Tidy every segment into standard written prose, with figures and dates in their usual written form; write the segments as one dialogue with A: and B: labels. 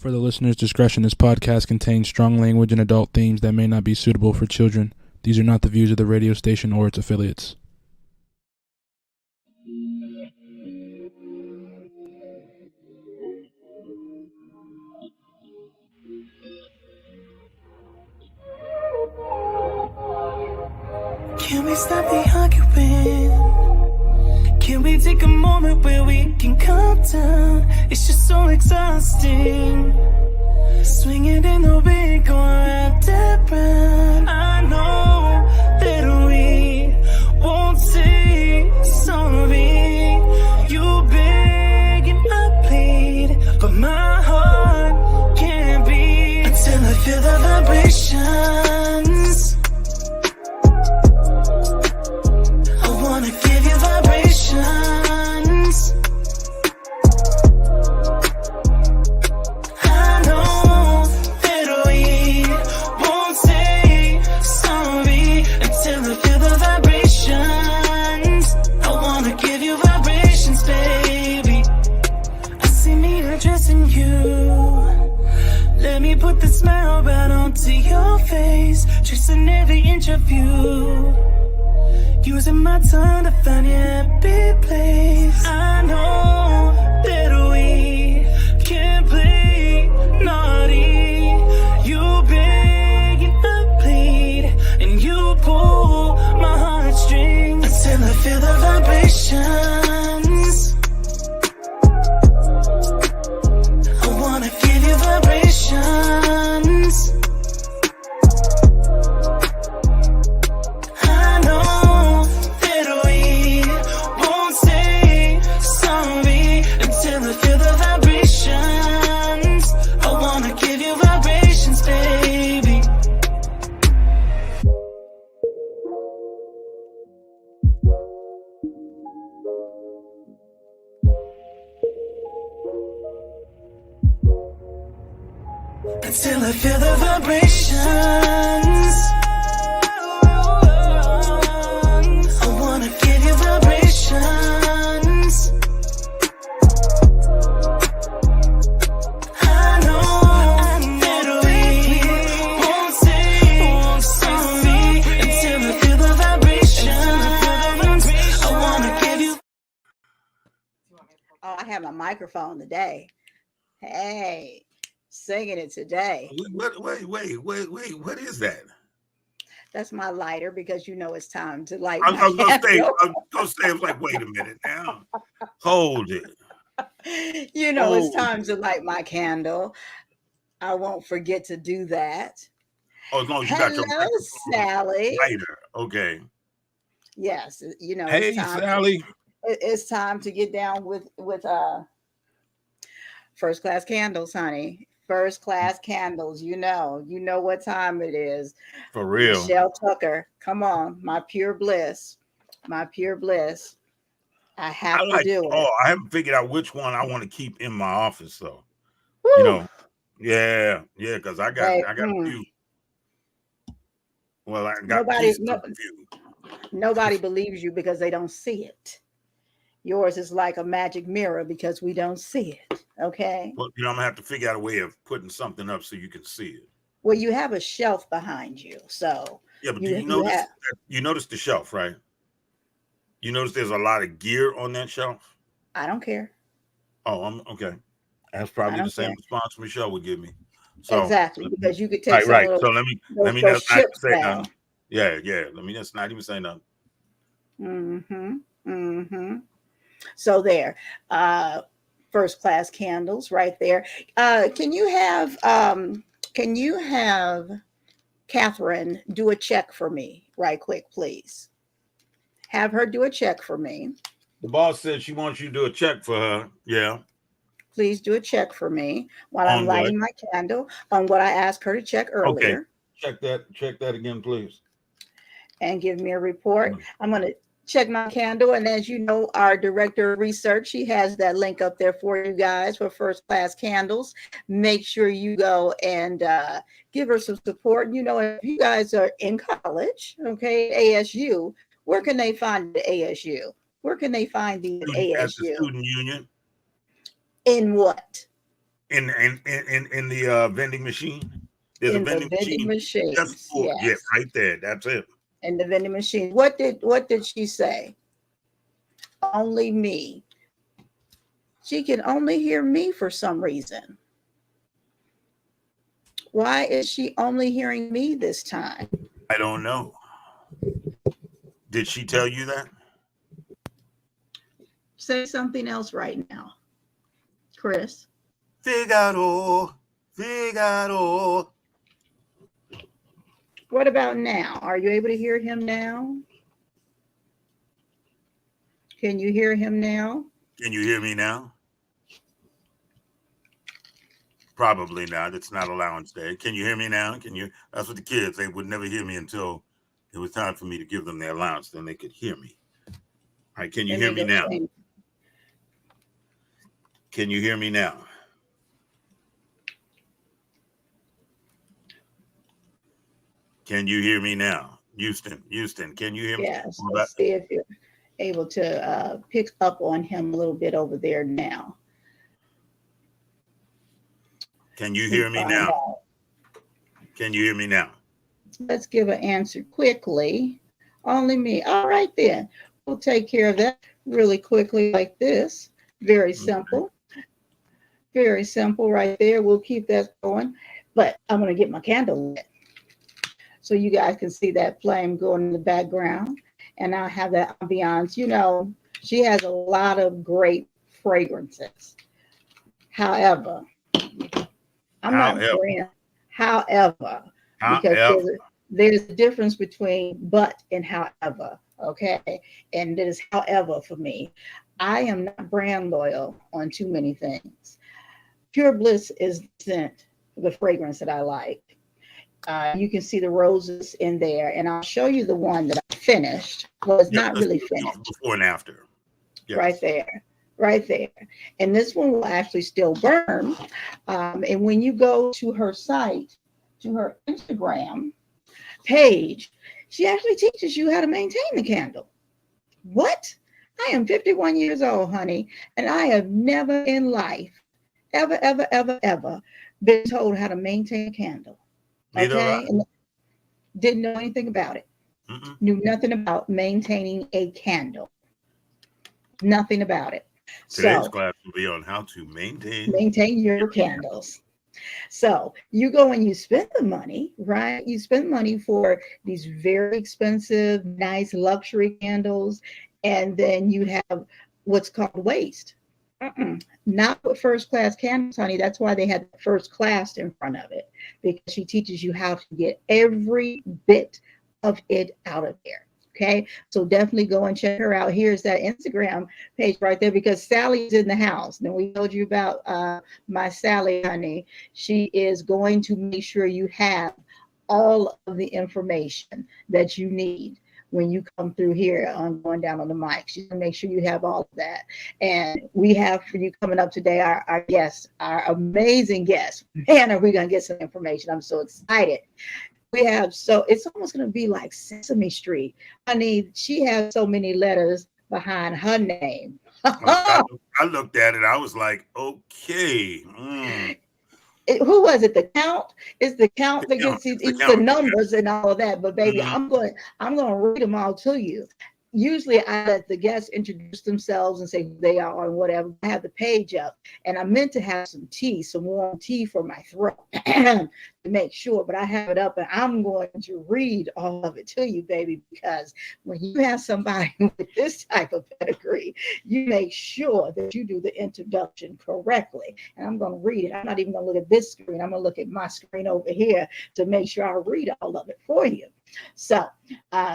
A: For the listener's discretion, this podcast contains strong language and adult themes that may not be suitable for children. These are not the views of the radio station or its affiliates.
B: Can we stop the arguing? Can we take a moment where we can calm down? It's just so exhausting. Swinging in the wind, going round and round. I know that we won't say sorry. You beg and I plead, but my heart can't beat until I feel the vibrations. I wanna give you vibrations. I know that we won't say sorry until I feel the vibrations. I wanna give you vibrations, baby. I see me addressing you. Let me put the smile right onto your face, tracing every inch of you. Using my tongue to find your happy place. I know that we can't play naughty. You beg and I plead, and you pull my heartstrings until I feel the vibrations. I wanna give you vibrations. Until I feel the vibrations. I wanna give you vibrations. I know that we won't say sorry until I feel the vibrations. I wanna give you.
C: Oh, I have my microphone today. Hey. Singing it today.
D: Wait, what is that?
C: That's my lighter because you know it's time to light
D: I
C: my candle.
D: was gonna say, I was like, wait a minute now. Hold it.
C: You know it's time to light my candle. I won't forget to do that.
D: Oh, as long as you got your
C: Hello, Sally.
D: lighter. Okay.
C: Yes, you know.
E: Hey, Sally.
C: It's time to get down with first class candles, honey. First class candles, you know what time it is.
D: For real.
C: Michelle Tucker, come on, my pure bliss. I have to do it.
D: Oh, I haven't figured out which one I want to keep in my office, though.
C: Woo.
D: You know, yeah, because I got a few. Well, I got a few.
C: Nobody believes you because they don't see it. Yours is like a magic mirror because we don't see it. Okay.
D: Well, I'm gonna have to figure out a way of putting something up so you can see it.
C: Well, you have a shelf behind you, so
D: yeah. But you notice the shelf, right? You notice there's a lot of gear on that shelf.
C: I don't care.
D: Oh, I'm okay. That's probably the same response Michelle would give me. So,
C: exactly, because you could take
D: right. So let me just not say
C: down.
D: nothing. Yeah. Let me just not even say nothing.
C: So there, first class candles right there. Can you have Catherine do a check for me right quick, please? Have her do a check for me.
D: The boss said she wants you to do a check for her. Yeah.
C: Please do a check for me while I'm lighting my candle on what I asked her to check earlier.
D: Okay. Check that again, please.
C: And give me a report. I'm going to check my candle. And as you know, our director of research, she has that link up there for you guys for first class candles. Make sure you go and give her some support. You know, if you guys are in college, okay, ASU, where can they find the ASU? Where can they find the ASU?
D: At the student union.
C: In what?
D: in the vending machine. There's a
C: In the
D: vending
C: vending
D: machine just
C: machines,
D: for
C: yes.
D: right there. That's it.
C: In the vending machine. What did she say? Only me. She can only hear me for some reason. Why is she only hearing me this time?
D: I don't know. Did she tell you that?
C: Say something else right now, Chris.
D: Figaro, Figaro.
C: What about now? Are you able to hear him now? Can you hear him now?
D: Can you hear me now? Probably not. It's not allowance day. Can you hear me now? Can you? That's what the kids, they would never hear me until it was time for me to give them their allowance. Then they could hear me. All right. Can you
C: Let
D: hear
C: me
D: me
C: go
D: now?
C: change.
D: Can you hear me now? Can you hear me now? Houston, can you hear me?
C: Yes, let's see if you're able to pick up on him a little bit over there now.
D: Can you hear me now? Can you hear me now?
C: Let's give an answer quickly. Only me. All right, then. We'll take care of that really quickly like this. Very simple. Very simple right there. We'll keep that going. But I'm going to get my candle lit so you guys can see that flame going in the background. And I'll have that ambiance. You know, she has a lot of great fragrances. However, I'm not brand. However, because there's a difference between but and however. Okay. And it is however for me. I am not brand loyal on too many things. Pure Bliss is the scent, the fragrance that I like. You can see the roses in there, and I'll show you the one that I finished. Well, it's not really finished.
D: Before and after.
C: Yes. Right there. Right there. And this one will actually still burn. And when you go to her site, to her Instagram page, she actually teaches you how to maintain the candle. What? I am 51 years old, honey, and I have never in life, ever been told how to maintain a candle. Okay? And didn't know anything about it. Knew nothing about maintaining a candle. Nothing about it.
D: Today's class will be on how to maintain
C: your candles. So you go and you spend the money, right? You spend money for these very expensive, nice luxury candles, and then you have what's called waste. Not with first class candles, honey. That's why they had the first class in front of it, because she teaches you how to get every bit of it out of there. Okay, so definitely go and check her out. Here's that Instagram page right there, because Sally's in the house. Now, we told you about my Sally, honey. She is going to make sure you have all of the information that you need when you come through here on going down on the mic. She's going to make sure you have all of that. And we have for you coming up today, our guest, our amazing guest. Man, are we going to get some information. I'm so excited. We have, so it's almost going to be like Sesame Street. Honey, she has so many letters behind her name.
D: I looked at it. I was like, okay.
C: Who was it? The count? It's the count that gets the numbers and all of that. But baby, I'm going to read them all to you. Usually I let the guests introduce themselves and say who they are and whatever. I have the page up, and I meant to have some tea, some warm tea for my throat to make sure, but I have it up and I'm going to read all of it to you, baby, because when you have somebody with this type of pedigree, you make sure that you do the introduction correctly. And I'm going to read it. I'm not even going to look at this screen. I'm going to look at my screen over here to make sure I read all of it for you. So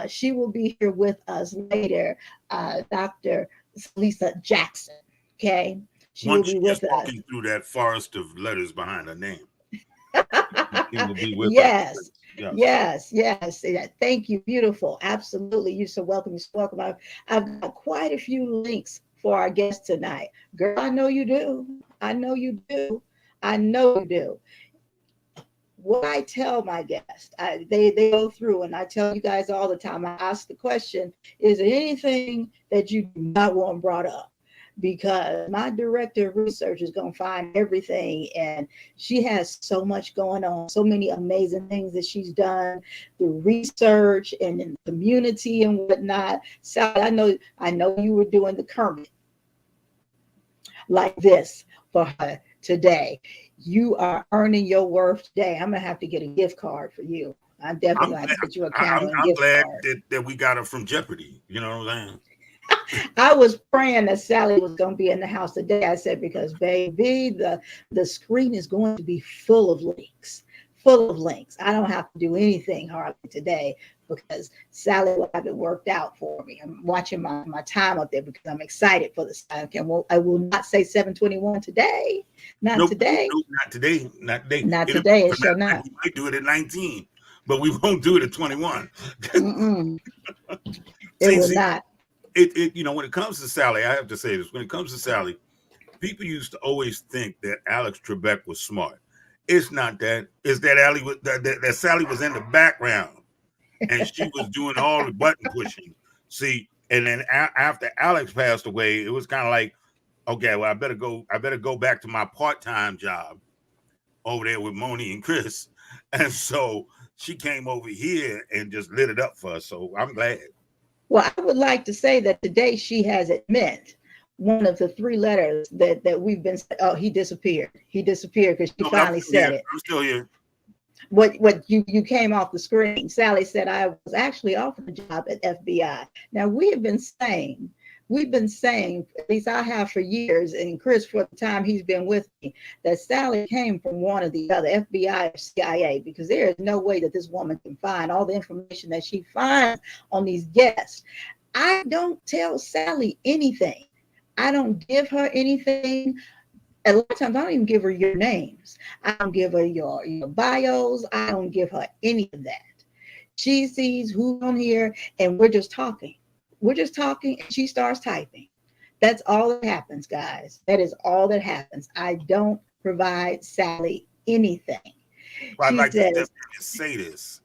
C: she will be here with us later, Dr. Cherlisa Jackson. Okay, she will be with us.
D: Walking through that forest of letters behind her name. He will be with
C: us. Yes. Thank you. Beautiful. Absolutely. You're so welcome. You're so welcome. I've got quite a few links for our guest tonight. Girl, I know you do. I know you do. What I tell my guests, they go through, and I tell you guys all the time, I ask the question, is there anything that you do not want brought up? because my director of research is going to find everything. And she has so much going on, so many amazing things that she's done through research and in the community and whatnot. Sally, I know you were doing the Kermit like this for her today. You are earning your worth today. I'm going to have to get a gift card for you. I'm definitely going to get you a candle and gift
D: glad
C: card.
D: that we got her from Jeopardy. You know what I'm saying?
C: I was praying that Sally was going to be in the house today. I said, because baby, the screen is going to be full of links, full of links. I don't have to do anything hardly today because Sally will have it worked out for me. I'm watching my time up there because I'm excited for this. I will not say 7:21 today. Not today.
D: Nope, not today. Not today.
C: Not today. It shall not.
D: We might do it at 19, but we won't do it at 21.
C: It will not.
D: When it comes to Sally, I have to say this. When it comes to Sally, people used to always think that Alex Trebek was smart. It's not that. It's that Sally was in the background and she was doing all the button pushing. See, and then after Alex passed away, it was kind of like, okay, well, I better go back to my part-time job over there with Moni and Chris. And so she came over here and just lit it up for us. So I'm glad.
C: Well, I would like to say that today she has admitted one of the 3 letters that we've been. Oh, he disappeared. He disappeared because she finally said it.
D: I'm still here.
C: What you came off the screen. Sally said, I was actually offered a job at FBI. Now we've been saying, at least I have for years, and Chris for the time he's been with me, that Sally came from one or the other, FBI or CIA, because there is no way that this woman can find all the information that she finds on these guests. I don't tell Sally anything. I don't give her anything. A lot of times I don't even give her your names. I don't give her your bios. I don't give her any of that. She sees who's on here and we're just talking. We're just talking and she starts typing. That's all that happens, guys. That is all that happens. I don't provide Sally anything.
D: I'd like to just say this.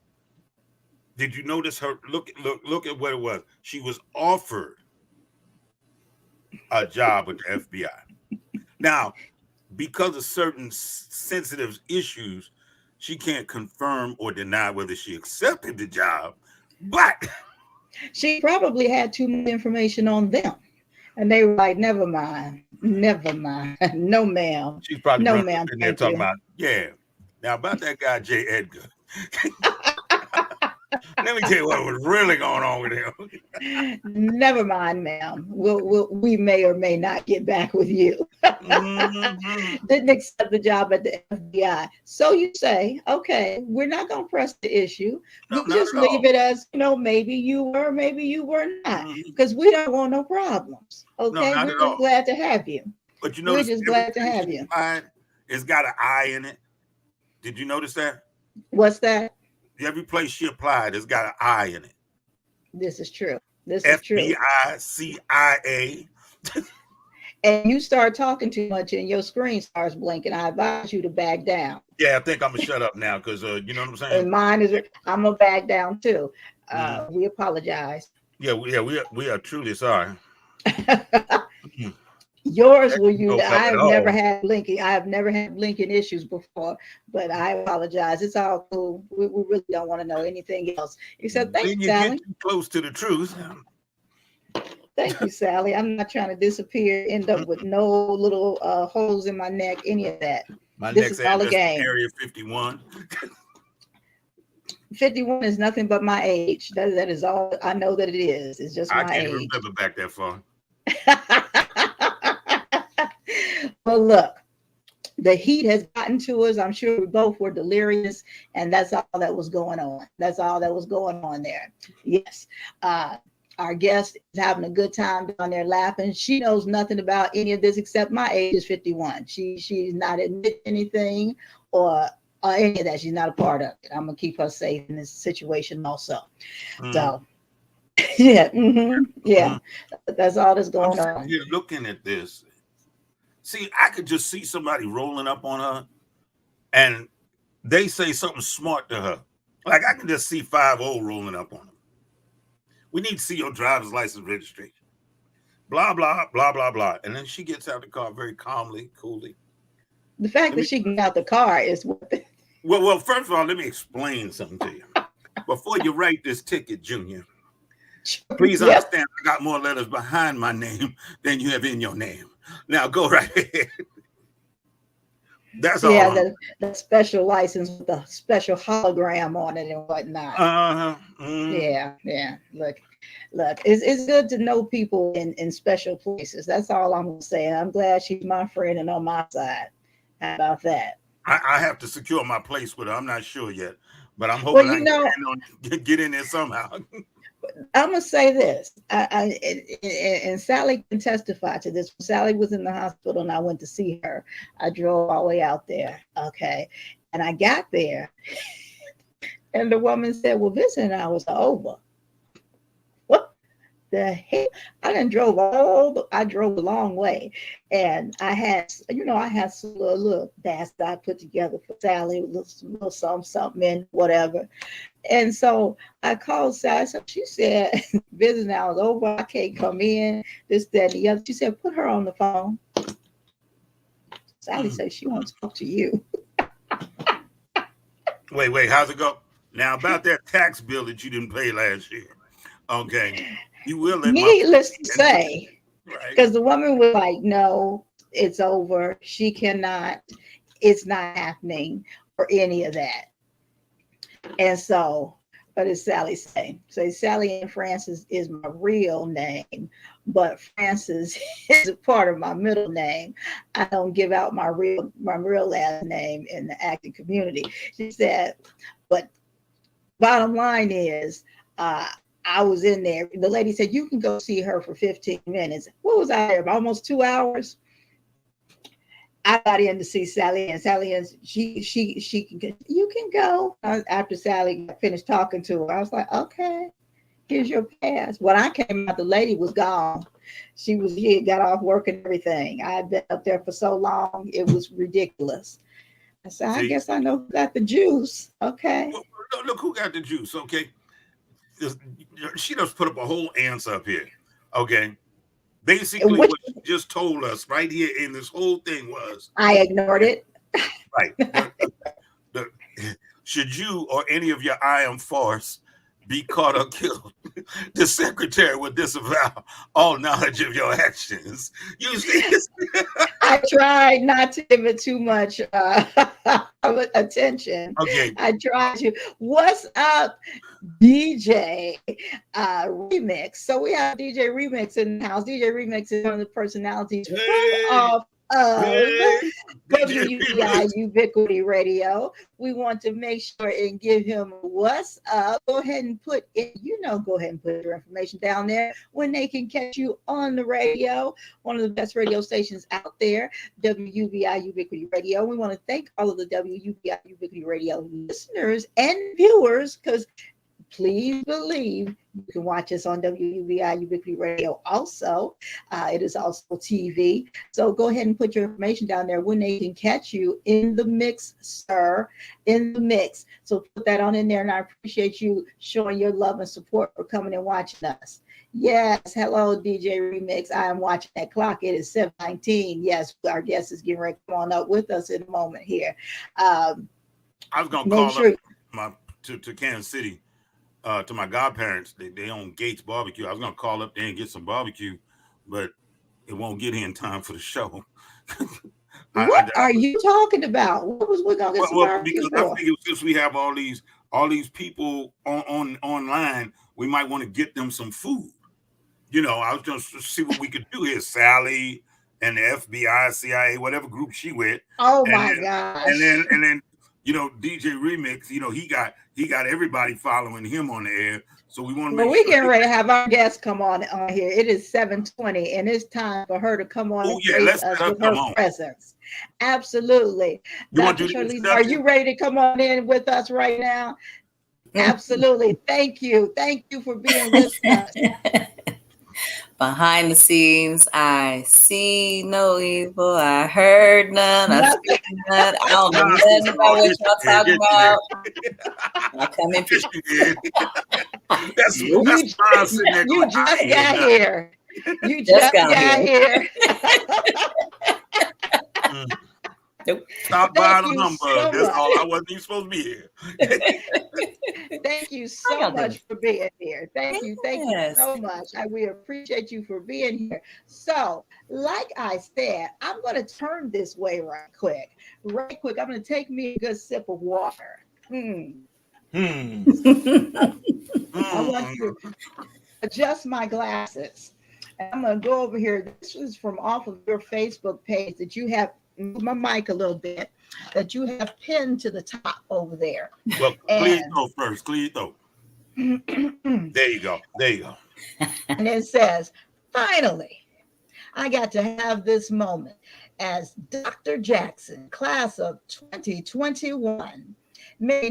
D: Did you notice her? Look at what it was. She was offered a job with the FBI. Now, because of certain sensitive issues, she can't confirm or deny whether she accepted the job, but
C: she probably had too much information on them. And they were like, never mind. No, ma'am.
D: She's probably
C: no, ma'am.
D: They're talking about, yeah. Now, about that guy, J. Edgar. Let me tell you what was really going on with him.
C: Never mind, ma'am. We may or may not get back with you. Didn't accept the job at the FBI. So you say, okay, we're not going to press the issue. We just leave it as, maybe you were, maybe you were not. Because we don't want no problems. Okay, we're just glad to have you.
D: But we're
C: just glad to have you.
D: It's got an I in it. Did you notice that?
C: What's that?
D: Every place she applied has got an I in it.
C: This is true. This is true.
D: FBI, CIA.
C: And you start talking too much and your screen starts blinking. I advise you to back down.
D: Yeah, I think I'm going to shut up now because, you know what I'm saying?
C: And mine is, I'm going to back down too. We apologize.
D: Yeah, we are truly sorry.
C: Yours were you. I have never had blinking issues before, but I apologize. It's all cool. We really don't want to know anything else except thank you, Sally.
D: Get too close to the truth.
C: Thank you, Sally. I'm not trying to disappear, end up with no little holes in my neck, any of that.
D: My
C: this
D: next
C: is all a game.
D: Area 51.
C: 51 is nothing but my age. That is all I know that it is. It's just my age. I
D: can't remember back that far.
C: Well, look, the heat has gotten to us. I'm sure we both were delirious, and that's all that was going on. That's all that was going on there. Yes. Our guest is having a good time down there laughing. She knows nothing about any of this except my age is 51. She's not admitting anything or any of that. She's not a part of it. I'm going to keep her safe in this situation also. So, yeah. Yeah. That's all that's going on.
D: You're looking at this. See, I could just see somebody rolling up on her and they say something smart to her. Like I can just see 5-0 rolling up on her. We need to see your driver's license registration. blah, blah, blah, blah, blah. And then she gets out the car very calmly, coolly.
C: The fact that she got out the car is what.
D: Well, first of all, let me explain something to you. Before you write this ticket, Junior, please understand I got more letters behind my name than you have in your name. Now go right ahead. That's all.
C: Yeah, the special license with the special hologram on it and whatnot. Yeah. Look, it's good to know people in special places. That's all I'm gonna say. I'm glad she's my friend and on my side. How about that?
D: I have to secure my place with her. I'm not sure yet, but I'm hoping I can get in there somehow.
C: I'm gonna say this, and Sally can testify to this. Sally was in the hospital, and I went to see her. I drove all the way out there, okay, and I got there, and the woman said, "Well, visiting hours are over." What the heck? I drove a long way, and I had some little bass that I put together for Sally, a little something in whatever. And so I called Sally. So she said, "Visiting hours over. I can't come in. This, that, and the other." She said, "Put her on the phone." Sally said she wants to talk to you.
D: Wait, how's it go? Now about that tax bill that you didn't pay last year. Okay, you will let
C: needless to say, because
D: right?
C: the woman was like, "No, it's over. She cannot. It's not happening or any of that." And so, what does Sally say? So Sally Ann Francis is my real name, but Francis is a part of my middle name. I don't give out my real last name in the acting community. She said, but bottom line is, I was in there. The lady said, "You can go see her for 15 minutes. What was I there? Almost 2 hours. I got in to see Sally, and Sally, and she can, you can go. After Sally finished talking to her, I was like, "Okay, here's your pass." When I came out, the lady was gone. She had got off work and everything. I had been up there for so long, it was ridiculous. I said, "I guess I know who got the juice." Okay.
D: Look who got the juice. Okay, she just put up a whole answer up here. Okay. Basically, what she just told us right here in this whole thing was,
C: I ignored it.
D: Right. Should you or any of your IM force be caught or killed, the secretary would disavow all knowledge of your actions. Usually,
C: I tried not to give it too much attention.
D: Okay.
C: I tried to. What's up, DJ Remix? So we have DJ Remix in the house. DJ Remix is one of the personalities of WUBI Ubiquity Radio. We want to make sure and give him what's up. Go ahead and put it, go ahead and put your information down there when they can catch you on the radio. One of the best radio stations out there, WUBI Ubiquity Radio. We want to thank all of the WUBI Ubiquity Radio listeners and viewers, because please believe you can watch us on WUBI Ubiquity Radio also. It is also TV. So go ahead and put your information down there when they can catch you in the mix, sir, in the mix. So put that on in there, and I appreciate you showing your love and support for coming and watching us. Yes, hello, DJ Remix. I am watching that clock. It is 7:19. Yes, our guest is getting ready to come on up with us in a moment here.
D: I was going to call up to Kansas City. To my godparents, they own Gates Barbecue. I was gonna call up there and get some barbecue, but it won't get here in time for the show.
C: What are you talking about? What was we gonna get some barbecue
D: because
C: for?
D: I figured since we have all these people on online, we might want to get them some food. I was just to see what we could do here. Sally and the FBI, CIA, whatever group she with.
C: Oh my gosh!
D: And then DJ Remix. He got everybody following him on the air. So we want to
C: we're getting ready to have our guest come on here. It is 7:20, and it's time for her to come on and grace us with her presence. Absolutely. Dr. Cherlisa, are you ready to come on in with us right now? Absolutely. Thank you. Thank you for being with us.
E: Behind the scenes, I see no evil. I heard none. I speak none. I don't know nothing about what y'all talking about. I come in.
C: You just got here. You just got here.
E: Nope.
D: Stop buying a Humbug. That's all. I wasn't even supposed to be here.
C: Thank you so much for being here. Thank you so much. We appreciate you for being here. So, like I said, I'm going to turn this way right quick. I'm going to take me a good sip of water. I want to adjust my glasses. And I'm going to go over here. This is from off of your Facebook page that you have. Move my mic a little bit, that you have pinned to the top over there.
D: Well, please go first. Please go. There you go.
C: And it says, finally, I got to have this moment as Dr. Jackson, class of 2021. Many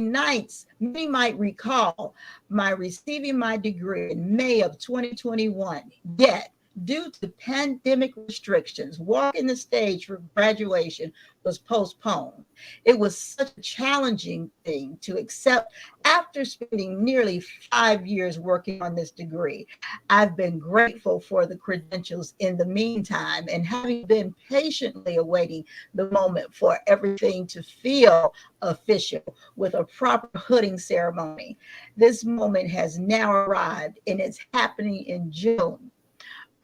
C: might recall my receiving my degree in May of 2021. Yet, due to pandemic restrictions, walking the stage for graduation was postponed. It was such a challenging thing to accept after spending nearly 5 years working on this degree. I've been grateful for the credentials in the meantime and having been patiently awaiting the moment for everything to feel official with a proper hooding ceremony. This moment has now arrived and it's happening in June.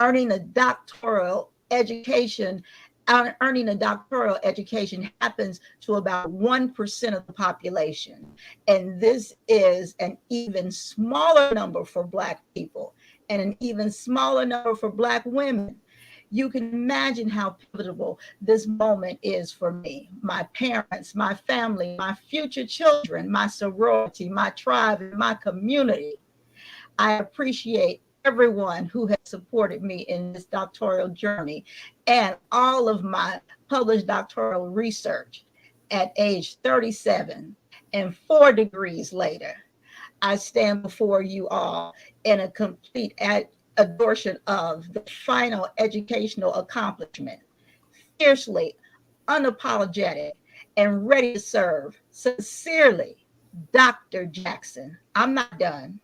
C: Earning a doctoral education happens to about 1% of the population. And this is an even smaller number for Black people and an even smaller number for Black women. You can imagine how pivotal this moment is for me, my parents, my family, my future children, my sorority, my tribe, and my community. I appreciate everyone who has supported me in this doctoral journey and all of my published doctoral research. At age 37 and 4 degrees later, I stand before you all in a complete adoration of the final educational accomplishment, fiercely unapologetic and ready to serve. Sincerely, Dr. Jackson. I'm not done.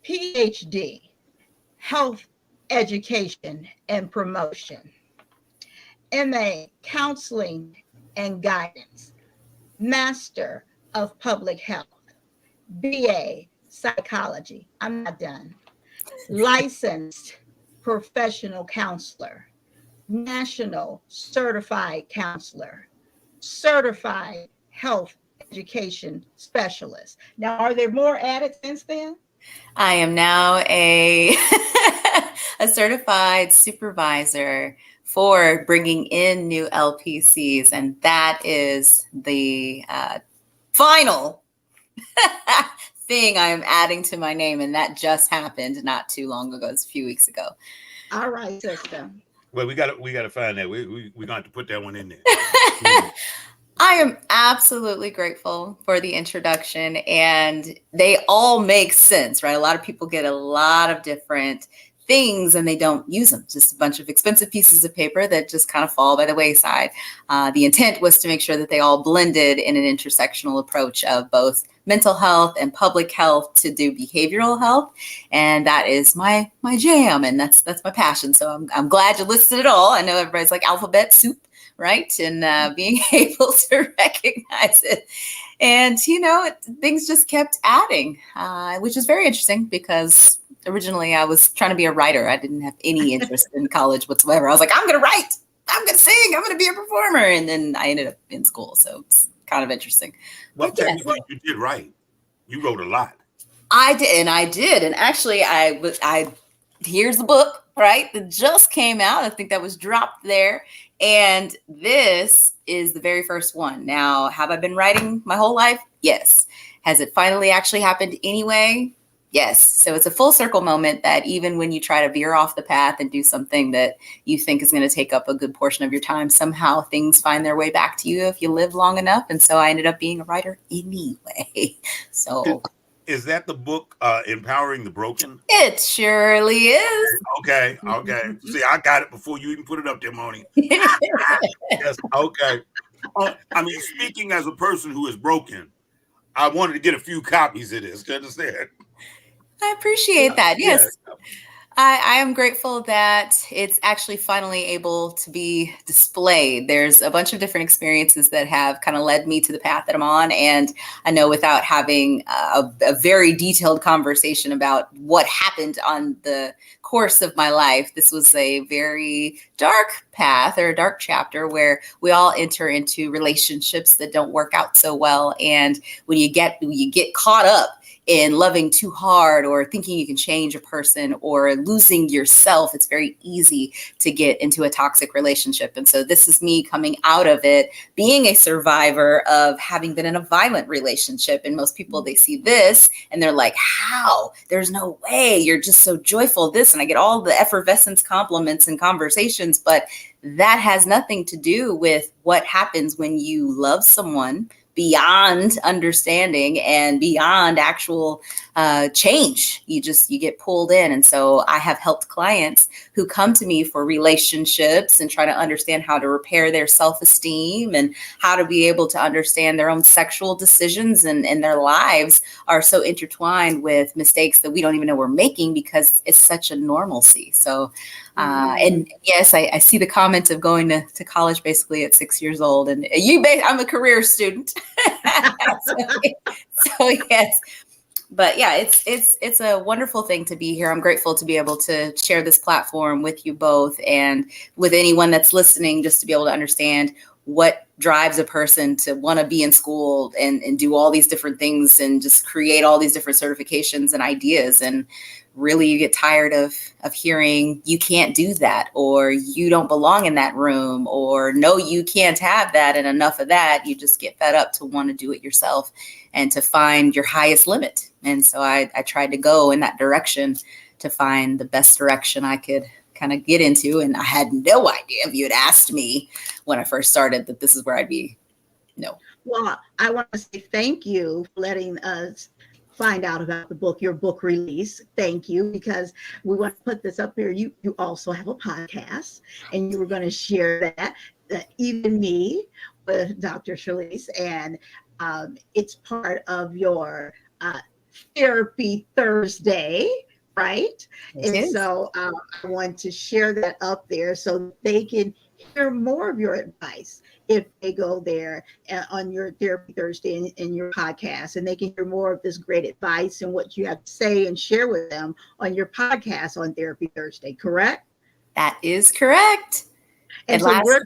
C: PhD, Health Education and Promotion. MA, Counseling and Guidance. Master of Public Health. BA, Psychology. I'm not done. Licensed Professional Counselor. National Certified Counselor. Certified Health Education Specialist. Now, are there more added since then?
E: I am now a certified supervisor for bringing in new LPCs, and that is the final thing I am adding to my name, and that just happened not too long ago. It's a few weeks ago.
C: All right, sister.
D: Well, we got to find that. We're going to have to put that one in there.
E: I am absolutely grateful for the introduction, and they all make sense, right? A lot of people get a lot of different things and they don't use them. Just a bunch of expensive pieces of paper that just kind of fall by the wayside. The intent was to make sure that they all blended in an intersectional approach of both mental health and public health to do behavioral health. And that is my jam, and that's my passion. So I'm glad you listed it all. I know everybody's like alphabet soup, right? And being able to recognize it. And, things just kept adding, which is very interesting because originally I was trying to be a writer. I didn't have any interest in college whatsoever. I was like, I'm going to write, I'm going to sing, I'm going to be a performer. And then I ended up in school. So it's kind of interesting.
D: Well, technically you did write. You wrote a lot.
E: I did. And actually here's the book, right? That just came out. I think that was dropped there. And this is the very first one. Now, have I been writing my whole life? Yes. Has it finally actually happened anyway? Yes. So it's a full circle moment that even when you try to veer off the path and do something that you think is going to take up a good portion of your time, somehow things find their way back to you if you live long enough. And so I ended up being a writer anyway. So
D: is that the book, Empowering the Broken?
E: It surely is.
D: Okay. See, I got it before you even put it up there, Moni. Yes. Okay. I mean, speaking as a person who is broken, I wanted to get a few copies of this. You understand?
E: I appreciate that. Yes. I am grateful that it's actually finally able to be displayed. There's a bunch of different experiences that have kind of led me to the path that I'm on. And I know without having a very detailed conversation about what happened on the course of my life, this was a very dark path or a dark chapter where we all enter into relationships that don't work out so well. And when you get caught up in loving too hard or thinking you can change a person or losing yourself, it's very easy to get into a toxic relationship. And so this is me coming out of it, being a survivor of having been in a violent relationship. And most people, they see this and they're like, how? There's no way. You're just so joyful, this. And I get all the effervescence compliments and conversations, but that has nothing to do with what happens when you love someone beyond understanding and beyond actual change. You get pulled in. And so I have helped clients who come to me for relationships and try to understand how to repair their self-esteem and how to be able to understand their own sexual decisions, and their lives are so intertwined with mistakes that we don't even know we're making because it's such a normalcy. So and yes, I see the comment of going to college basically at 6 years old, and I'm a career student. so yes, but yeah, it's a wonderful thing to be here. I'm grateful to be able to share this platform with you both and with anyone that's listening, just to be able to understand what drives a person to want to be in school and do all these different things and just create all these different certifications and ideas. And really you get tired of hearing you can't do that, or you don't belong in that room, or no, you can't have that, and enough of that. You just get fed up to want to do it yourself and to find your highest limit. And so I tried to go in that direction to find the best direction I could kind of get into. And I had no idea, if you had asked me when I first started, that this is where I'd be. No.
C: Well, I want to say thank you for letting us find out about the book, your book release. Thank you, because we want to put this up here. You also have a podcast, and you were going to share that, Even Me, with Dr. Cherlisa, and it's part of your Therapy Thursday, right? And so I want to share that up there so they can hear more of your advice if they go there on your Therapy Thursday in your podcast, and they can hear more of this great advice and what you have to say and share with them on your podcast on Therapy Thursday, correct?
E: That is correct.
C: And so where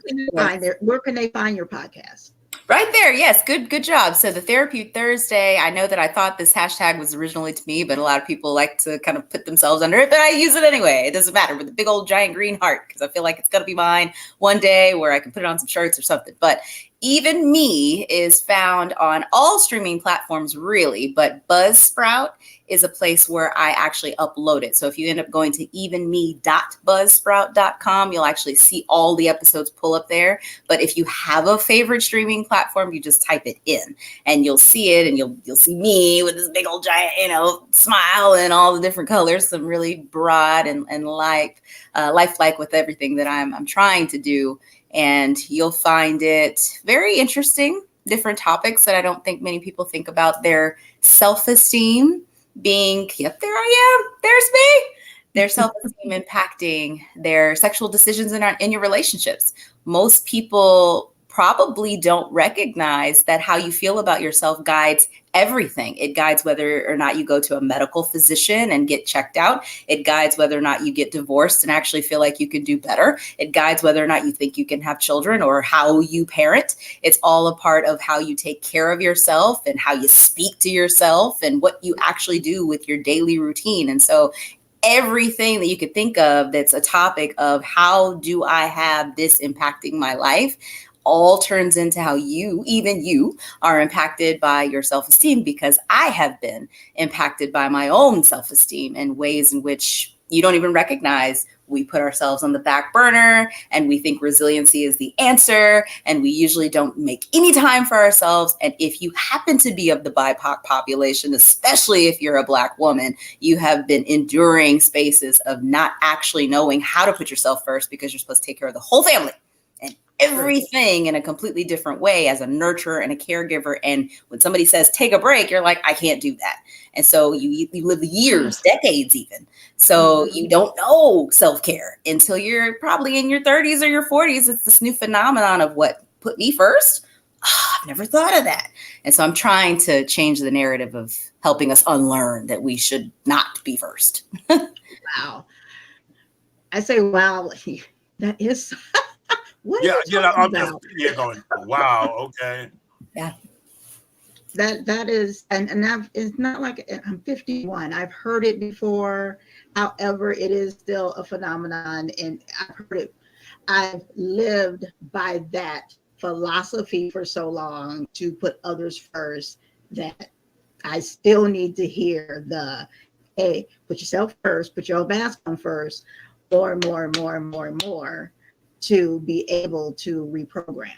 C: can they find your podcast?
E: Right there. Yes. Good job. So the Therapy Thursday, I know that I thought this hashtag was originally to me, but a lot of people like to kind of put themselves under it, but I use it anyway. It doesn't matter, with a big old giant green heart, because I feel like it's going to be mine one day where I can put it on some shirts or something. But Even Me is found on all streaming platforms, really, but Buzzsprout is a place where I actually upload it. So if you end up going to evenme.buzzsprout.com, you'll actually see all the episodes pull up there. But if you have a favorite streaming platform, you just type it in and you'll see it, and you'll see me with this big old giant, smile and all the different colors. So I'm really broad and lifelike with everything that I'm trying to do. And you'll find it very interesting, different topics that I don't think many people think about. Their self-esteem being, yep, there I am, there's me. Their self-esteem impacting their sexual decisions in your relationships. Most people probably don't recognize that how you feel about yourself guides everything. It guides whether or not you go to a medical physician and get checked out. It guides whether or not you get divorced and actually feel like you can do better. It guides whether or not you think you can have children or how you parent. It's all a part of how you take care of yourself and how you speak to yourself and what you actually do with your daily routine. And so everything that you could think of that's a topic of how do I have this impacting my life all turns into how you are impacted by your self-esteem, because I have been impacted by my own self-esteem in ways in which you don't even recognize. We put ourselves on the back burner and we think resiliency is the answer, and we usually don't make any time for ourselves. And if you happen to be of the BIPOC population, especially if you're a Black woman, you have been enduring spaces of not actually knowing how to put yourself first, because you're supposed to take care of the whole family. And everything in a completely different way as a nurturer and a caregiver. And when somebody says, take a break, you're like, I can't do that. And so you live years, decades even. So you don't know self-care until you're probably in your 30s or your 40s. It's this new phenomenon of what put me first. Oh, I've never thought of that. And so I'm trying to change the narrative of helping us unlearn that we should not be first.
C: Wow. I say, wow, that is, what are you talking
D: I'm
C: about?
D: just going, wow, okay.
E: Yeah.
C: That is, and it's not like I'm 51. I've heard it before. However, it is still a phenomenon, and I've heard it. I've lived by that philosophy for so long, to put others first, that I still need to hear the, hey, put yourself first, put your mask on first, more, to be able to reprogram.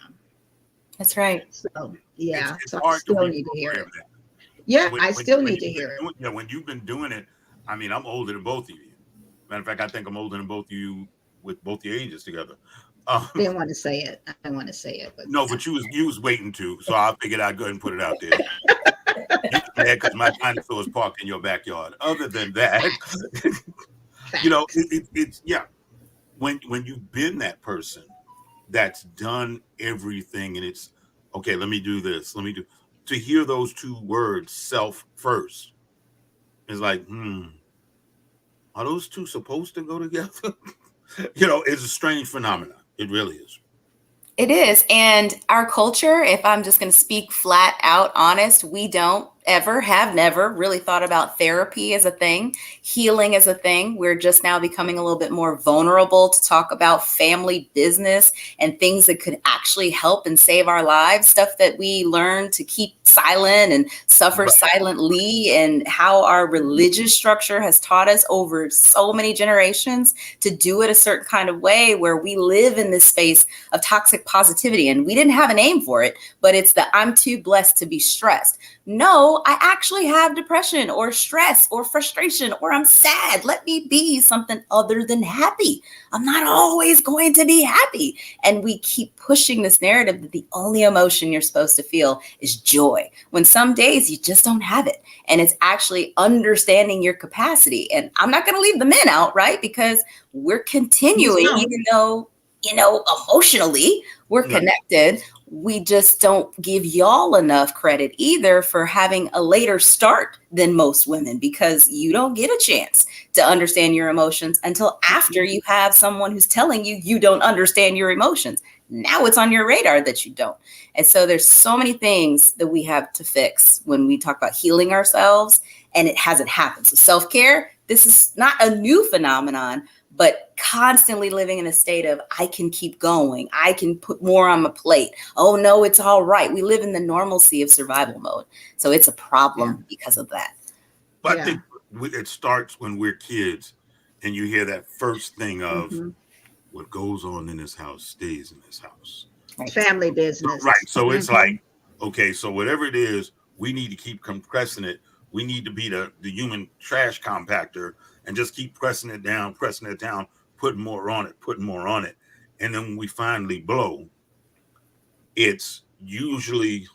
E: That's right.
C: So yeah,
D: It's
C: so I
D: hard
C: still
D: to
C: need to hear it.
D: reprogram that.
C: Yeah, I still need to
D: you've
C: hear
D: been
C: it.
D: doing- Yeah, when you've been doing it, I mean, I'm older than both of you. Matter of fact, I think I'm older than both of you with both your ages together.
C: Didn't want to say it. I didn't want to say it, but
D: No, but you was waiting to, so I figured I'd go ahead and put it out there. You're mad because my dinosaur is parked in your backyard. Other than that, you know, it's when you've been that person that's done everything, and it's okay, let me do this, to hear those two words, self first, is like, are those two supposed to go together? It's a strange phenomenon. It really is.
E: It is. And our culture, if I'm just going to speak flat out honest, we don't have never really thought about therapy as a thing, healing as a thing. We're just now becoming a little bit more vulnerable to talk about family business and things that could actually help and save our lives, stuff that we learn to keep silent and suffer silently, and how our religious structure has taught us over so many generations to do it a certain kind of way, where we live in this space of toxic positivity. And we didn't have a name for it, but it's the I'm too blessed to be stressed. No, I actually have depression or stress or frustration, or I'm sad. Let me be something other than happy. I'm not always going to be happy. And we keep pushing this narrative that the only emotion you're supposed to feel is joy, when some days you just don't have it. And it's actually understanding your capacity. And I'm not going to leave the men out, right? Because we're continuing, even though, emotionally we're connected. We just don't give y'all enough credit either for having a later start than most women, because you don't get a chance to understand your emotions until after you have someone who's telling you you don't understand your emotions. Now it's on your radar that you don't. And so there's so many things that we have to fix when we talk about healing ourselves, and it hasn't happened. So self-care, this is not a new phenomenon, but constantly living in a state of, I can keep going. I can put more on my plate. Oh no, it's all right. We live in the normalcy of survival mode. So it's a problem because of that.
D: But I think it starts when we're kids, and you hear that first thing of what goes on in this house stays in this house.
C: Right. Family business.
D: Right. So it's like, okay, so whatever it is, we need to keep compressing it. We need to be the human trash compactor and just keep pressing it down, putting more on it. And then when we finally blow, it's usually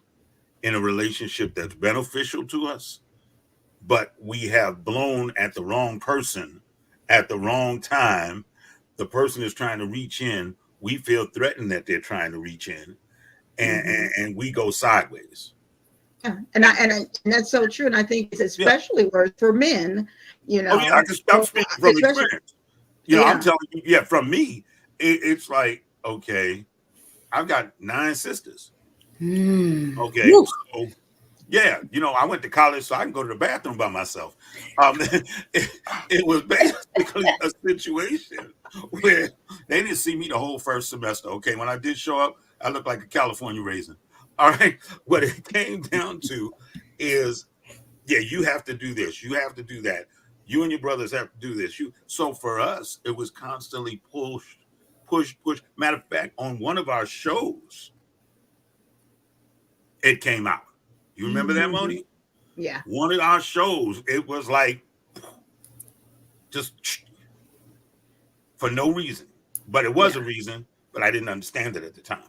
D: in a relationship that's beneficial to us, but we have blown at the wrong person at the wrong time. The person is trying to reach in. We feel threatened that they're trying to reach in, and we go sideways.
C: Yeah, and that's so true. And I think it's especially worse for men,
D: I'm speaking from experience. I'm telling you, from me, it's like, okay, I've got 9 sisters. Okay, so I went to college, so I can go to the bathroom by myself. It was basically a situation where they didn't see me the whole first semester. Okay, when I did show up, I looked like a California raisin. All right, what it came down to is, you have to do this, you have to do that, you and your brothers have to do this. So for us, it was constantly push. Matter of fact, on one of our shows, it came out. You remember that, Moni?
C: Yeah.
D: One of our shows, it was like just for no reason, but it was a reason, but I didn't understand it at the time.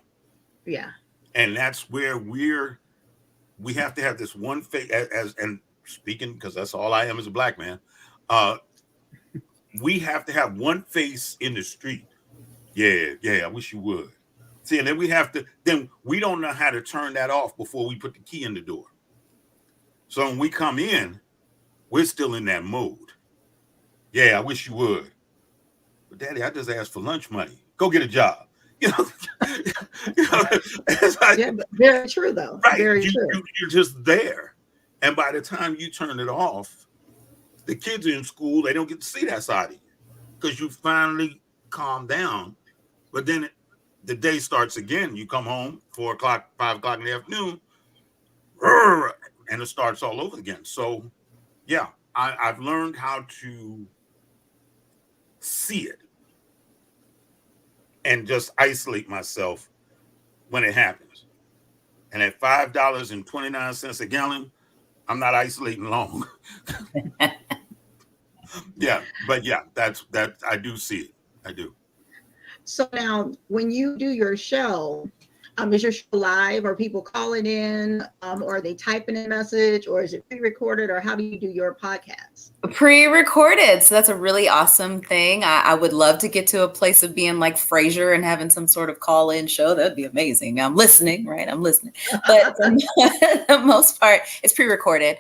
C: Yeah.
D: And that's where we have to have this one face as and speaking, because that's all I am as a black man. We have to have one face in the street. Yeah, I wish you would. See, and then then we don't know how to turn that off before we put the key in the door. So when we come in, we're still in that mode. Yeah, I wish you would. But Daddy, I just asked for lunch money. Go get a job. It's like,
C: Yeah, but very true though.
D: right.
C: Very true.
D: You're just there. And by the time you turn it off, the kids are in school, they don't get to see that side of you because you finally calm down. But then the day starts again. You come home 4 o'clock, 5 o'clock in the afternoon, and it starts all over again. So yeah, I've learned how to see it and just isolate myself when it happens. And at $5.29 a gallon, I'm not isolating long. Yeah, but yeah, that's I do see it. I do.
C: So now, when you do your show, is your show live? Are people calling in? Or are they typing a message? Or is it pre-recorded? Or how do you do your podcast?
E: Pre-recorded. So that's a really awesome thing. I would love to get to a place of being like Frasier and having some sort of call-in show. That'd be amazing. I'm listening, right? I'm listening. But for the most part, it's pre-recorded.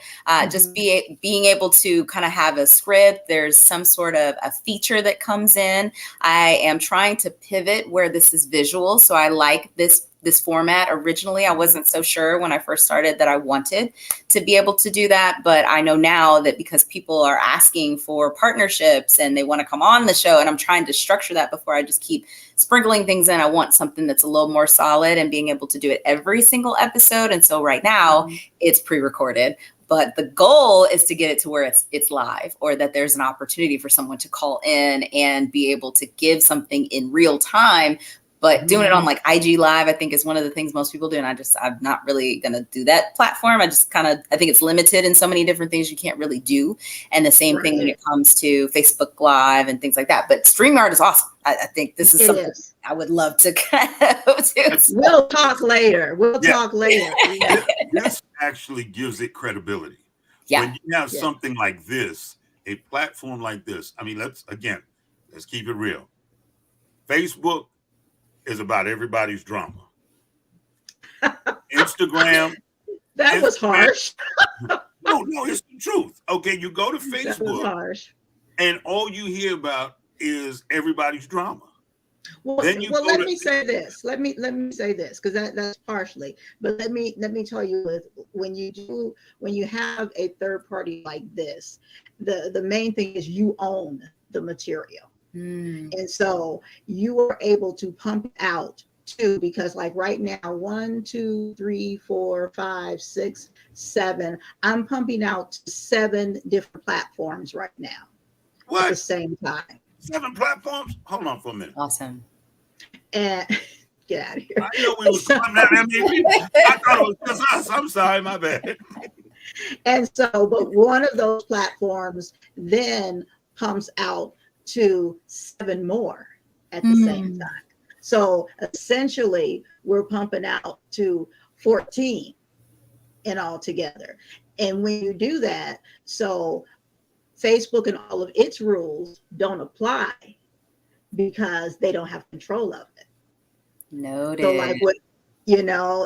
E: Just being able to kind of have a script. There's some sort of a feature that comes in. I am trying to pivot where this is visual. So I like this format. Originally, I wasn't so sure when I first started that I wanted to be able to do that. But I know now that because people are asking for partnerships and they want to come on the show, and I'm trying to structure that before I just keep sprinkling things in. I want something that's a little more solid and being able to do it every single episode. And so right now it's pre-recorded. But the goal is to get it to where it's live, or that there's an opportunity for someone to call in and be able to give something in real time. But doing it on like IG Live, I think is one of the things most people do. And I'm not really going to do that platform. I think it's limited in so many different things you can't really do. And the same thing when it comes to Facebook Live and things like that. But StreamYard is awesome. I think this is something I would love to kind of do.
C: We'll talk later. Talk later.
D: This actually gives it credibility.
E: Yeah.
D: When you have something like this, a platform like this, I mean, let's keep it real. Facebook is about everybody's drama. Instagram.
C: Was harsh.
D: No, it's the truth. Okay, you go to Facebook,
C: That was harsh.
D: and all you hear about is everybody's drama.
C: Well, let me say this. Let me say this, because that's partially. But let me tell you, when you have a third party like this, the main thing is you own the material. And so you are able to pump out too, because like right now, 1, 2, 3, 4, 5, 6, 7. I'm pumping out 7 different platforms right now at the same time.
D: 7 platforms? Hold on for a minute.
E: Awesome.
C: And get out of here.
D: I know we was coming out that many people. I thought it was just us. I'm sorry, my bad.
C: And so, but one of those platforms then pumps out to 7 more at the same time. So essentially, we're pumping out to 14 in all together. And when you do that, so Facebook and all of its rules don't apply because they don't have control of it.
E: Noted.
C: So like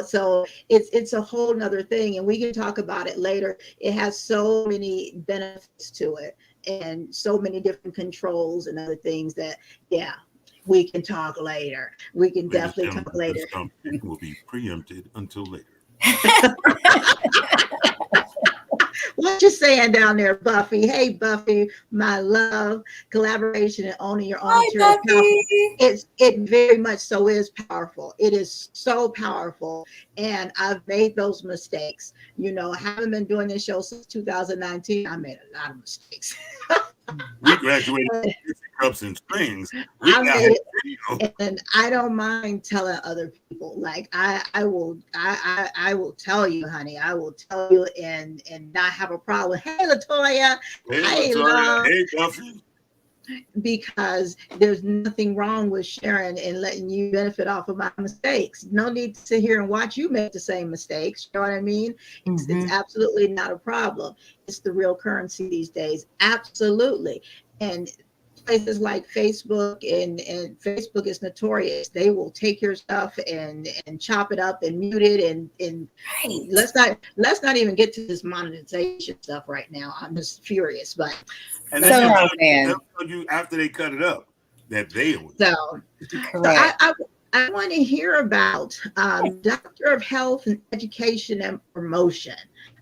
C: so it's a whole nother thing, and we can talk about it later. It has so many benefits to it and so many different controls and other things that, we can talk later. We can definitely talk later.
D: Something will be preempted until later.
C: What you saying down there, Buffy? Hey, Buffy, my love. Collaboration and owning your own material. It very much so is powerful. It is so powerful. And I've made those mistakes. I haven't been doing this show since 2019. I made a lot of mistakes.
D: We graduated cups and strings.
C: And I don't mind telling other people. Like I will tell you, honey. I will tell you and not have a problem. Hey, Latoya.
D: Hey, Latoya. Hey, Buffy.
C: because there's nothing wrong with sharing and letting you benefit off of my mistakes. No need to sit here and watch you make the same mistakes. You know what I mean? It's absolutely not a problem. It's the real currency these days. Absolutely. And places like Facebook and Facebook is notorious. They will take your stuff and chop it up and mute it and
E: Right.
C: let's not even get to this monetization stuff right now. I'm just furious, but
D: And
E: So,
D: then
E: man.
D: they'll tell you after they cut it up that they own it.
C: so
E: Correct.
C: I want to hear about Doctor of Health and Education and Promotion.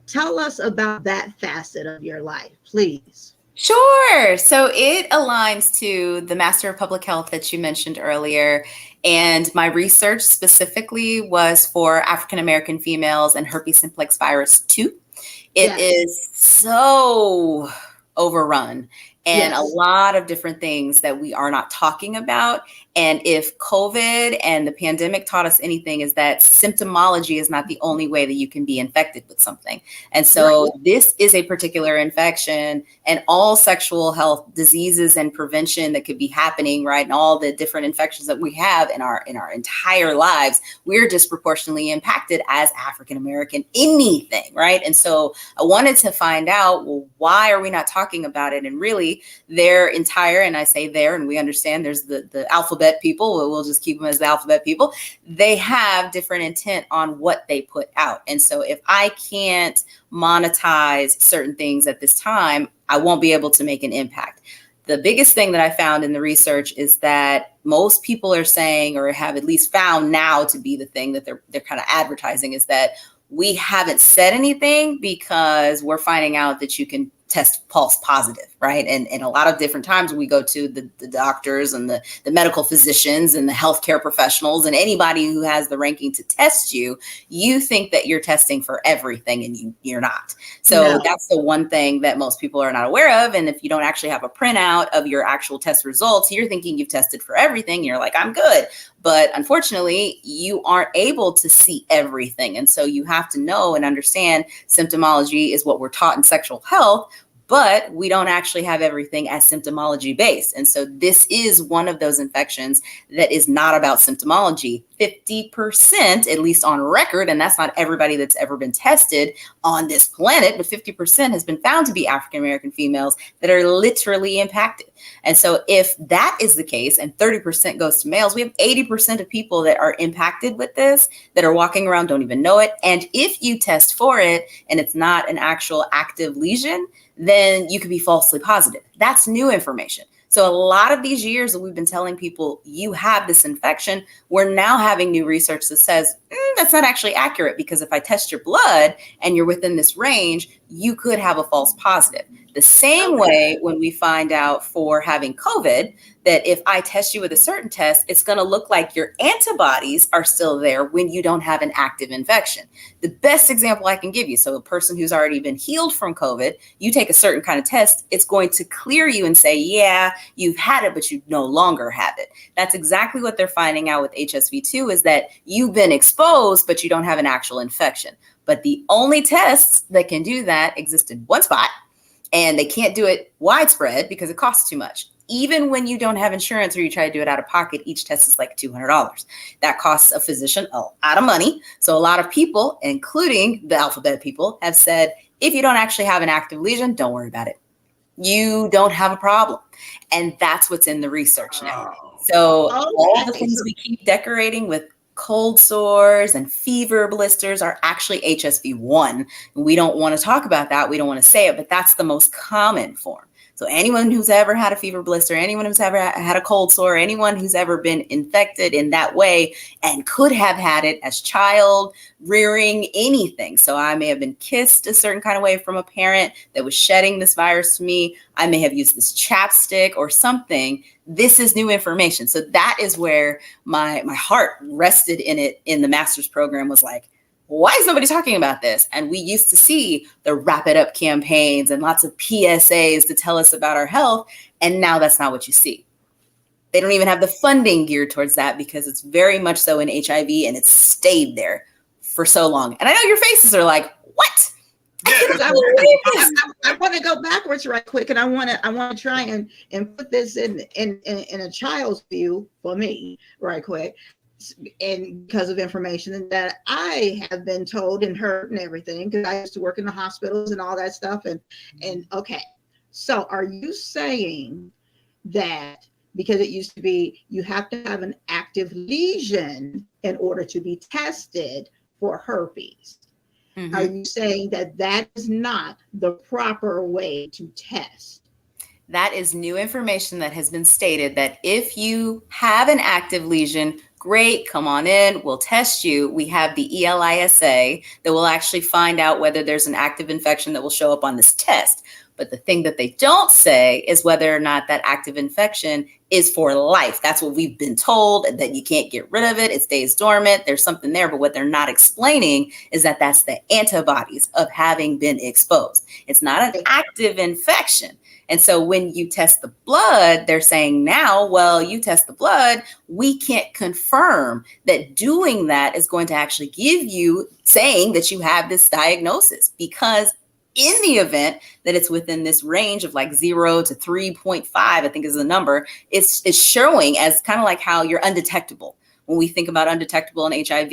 C: Tell us about that facet of your life, please.
E: Sure. So it aligns to the Master of Public Health that you mentioned earlier. And my research specifically was for African American females and herpes simplex virus 2. It
C: Yes.
E: is so overrun and
C: Yes.
E: a lot of different things that we are not talking about. And if COVID and the pandemic taught us anything, is that symptomology is not the only way that you can be infected with something. And so this is a particular infection, and all sexual health diseases and prevention that could be happening, right? And all the different infections that we have in our entire lives, we're disproportionately impacted as African American anything, right? And so I wanted to find out, well, why are we not talking about it? And really their entire, and I say there, and we understand there's the alphabet people, we'll just keep them as the alphabet people. They have different intent on what they put out. And so if I can't monetize certain things at this time, I won't be able to make an impact. The biggest thing that I found in the research is that most people are saying, or have at least found now to be the thing that they're kind of advertising, is that we haven't said anything because we're finding out that you can test false positive, right? And a lot of different times we go to the doctors and the medical physicians and the healthcare professionals and anybody who has the ranking to test you, you think that you're testing for everything, and you're not. So that's the one thing that most people are not aware of. And if you don't actually have a printout of your actual test results, you're thinking you've tested for everything. You're like, I'm good. But unfortunately, you aren't able to see everything. And so you have to know and understand symptomology is what we're taught in sexual health, but we don't actually have everything as symptomology based. And so this is one of those infections that is not about symptomology. 50%, at least on record, and that's not everybody that's ever been tested on this planet, but 50% has been found to be African-American females that are literally impacted. And so if that is the case, and 30% goes to males, we have 80% of people that are impacted with this, that are walking around, don't even know it. And if you test for it and it's not an actual active lesion, then you could be falsely positive. That's new information. So a lot of these years that we've been telling people you have this infection, we're now having new research that says that's not actually accurate, because if I test your blood and you're within this range, you could have a false positive. The same way when we find out for having COVID, that if I test you with a certain test, it's going to look like your antibodies are still there when you don't have an active infection. The best example I can give you, so a person who's already been healed from COVID, you take a certain kind of test, it's going to clear you and say, yeah, you've had it, but you no longer have it. That's exactly what they're finding out with HSV2, is that you've been exposed, but you don't have an actual infection. But the only tests that can do that exist in one spot, and they can't do it widespread because it costs too much. Even when you don't have insurance or you try to do it out of pocket, each test is like $200. That costs a physician a lot of money. So a lot of people, including the alphabet people, have said, if you don't actually have an active lesion, don't worry about it. You don't have a problem. And that's what's in the research now. So all the things we keep decorating with cold sores and fever blisters are actually HSV1. We don't want to talk about that. We don't want to say it, but that's the most common form. So anyone who's ever had a fever blister, anyone who's ever had a cold sore, anyone who's ever been infected in that way and could have had it as child, rearing, anything. So I may have been kissed a certain kind of way from a parent that was shedding this virus to me. I may have used this chapstick or something. This is new information. So that is where my heart rested in it in the master's program, was like, why is nobody talking about this? And we used to see the Wrap It Up campaigns and lots of PSAs to tell us about our health. And now that's not what you see. They don't even have the funding geared towards that, because it's very much so in HIV, and it's stayed there for so long. And I know your faces are like, what?
D: Yeah, that's
C: I want to go backwards right quick, and I want to try and put this in a child's view for me right quick, and because of information that I have been told and heard and everything, because I used to work in the hospitals and all that stuff, and okay, so are you saying that because it used to be you have to have an active lesion in order to be tested for herpes?
E: Mm-hmm.
C: Are you saying that that is not the proper way to test?
E: That is new information that has been stated, that if you have an active lesion, great, come on in, we'll test you. We have the ELISA that will actually find out whether there's an active infection that will show up on this test. But the thing that they don't say is whether or not that active infection is for life. That's what we've been told, that you can't get rid of it. It stays dormant. There's something there. But what they're not explaining is that that's the antibodies of having been exposed. It's not an active infection. And so when you test the blood, they're saying now, well, you test the blood, we can't confirm that doing that is going to actually give you saying that you have this diagnosis, because in the event that it's within this range of like 0 to 3.5, I think is the number, it's showing as kind of like how you're undetectable. When we think about undetectable in HIV,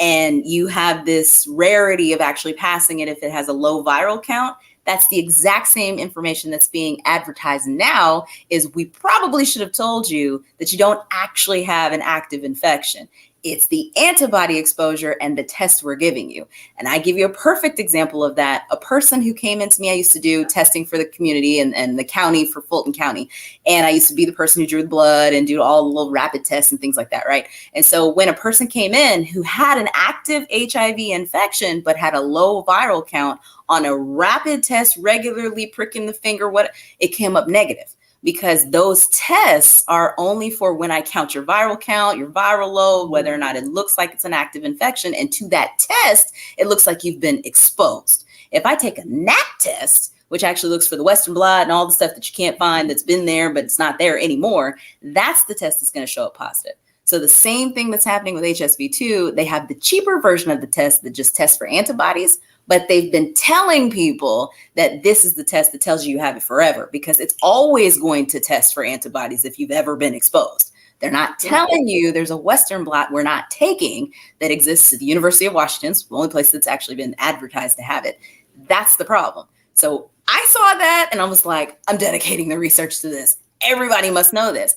E: and you have this rarity of actually passing it if it has a low viral count, that's the exact same information that's being advertised now. Is we probably should have told you that you don't actually have an active infection. It's the antibody exposure and the test we're giving you. And I give you a perfect example of that. A person who came into me, I used to do testing for the community and the county for Fulton County. And I used to be the person who drew the blood and do all the little rapid tests and things like that, right? And so when a person came in who had an active HIV infection, but had a low viral count, on a rapid test, regularly pricking the finger, it came up negative. Because those tests are only for when I count your viral count, your viral load, whether or not it looks like it's an active infection. And to that test, it looks like you've been exposed. If I take a NAT test, which actually looks for the Western blot and all the stuff that you can't find that's been there, but it's not there anymore, that's the test that's going to show up positive. So the same thing that's happening with HSV2, they have the cheaper version of the test that just tests for antibodies, but they've been telling people that this is the test that tells you have it forever, because it's always going to test for antibodies if you've ever been exposed. They're not telling you there's a Western blot we're not taking that exists at the University of Washington. It's the only place that's actually been advertised to have it. That's the problem. So I saw that and I was like, I'm dedicating the research to this. Everybody must know this.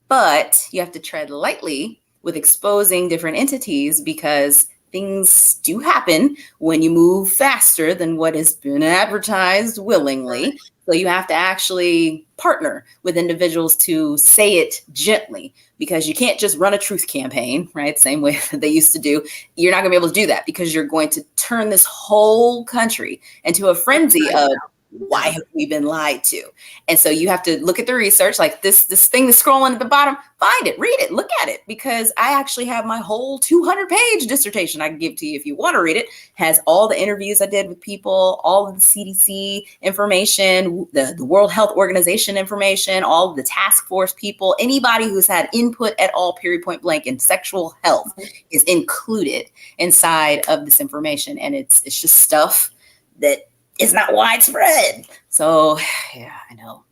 E: But you have to tread lightly with exposing different entities, because things do happen when you move faster than what has been advertised willingly. So you have to actually partner with individuals to say it gently, because you can't just run a truth campaign, right? Same way that they used to do. You're not going to be able to do that, because you're going to turn this whole country into a frenzy of why have we been lied to? And so you have to look at the research, like this thing that's scrolling at the bottom, find it, read it, look at it, because I actually have my whole 200-page dissertation I can give to you if you want to read it. Has all the interviews I did with people, all of the CDC information, the World Health Organization information, all of the task force people, anybody who's had input at all, period, point blank, in sexual health is included inside of this information. And it's just stuff that is not widespread. So yeah, I know.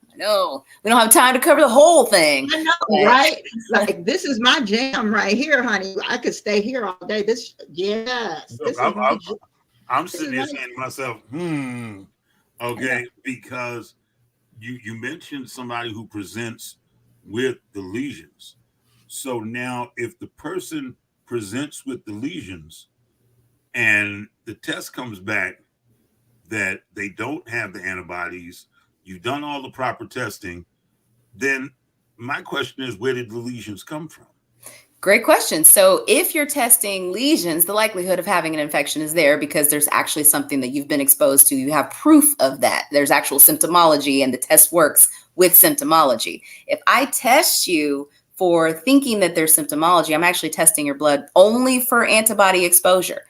E: We don't have time to cover the whole thing.
C: I know, right? Like, this is my jam right here, honey. I could stay here all day.
D: Look, I'm sitting here saying to myself, okay, because you mentioned somebody who presents with the lesions. So now if the person presents with the lesions and the test comes back that they don't have the antibodies, you've done all the proper testing, then my question is, where did the lesions come from?
E: Great question. So if you're testing lesions, the likelihood of having an infection is there, because there's actually something that you've been exposed to. You have proof of that. There's actual symptomology, and the test works with symptomology. If I test you for thinking that there's symptomology, I'm actually testing your blood only for antibody exposure.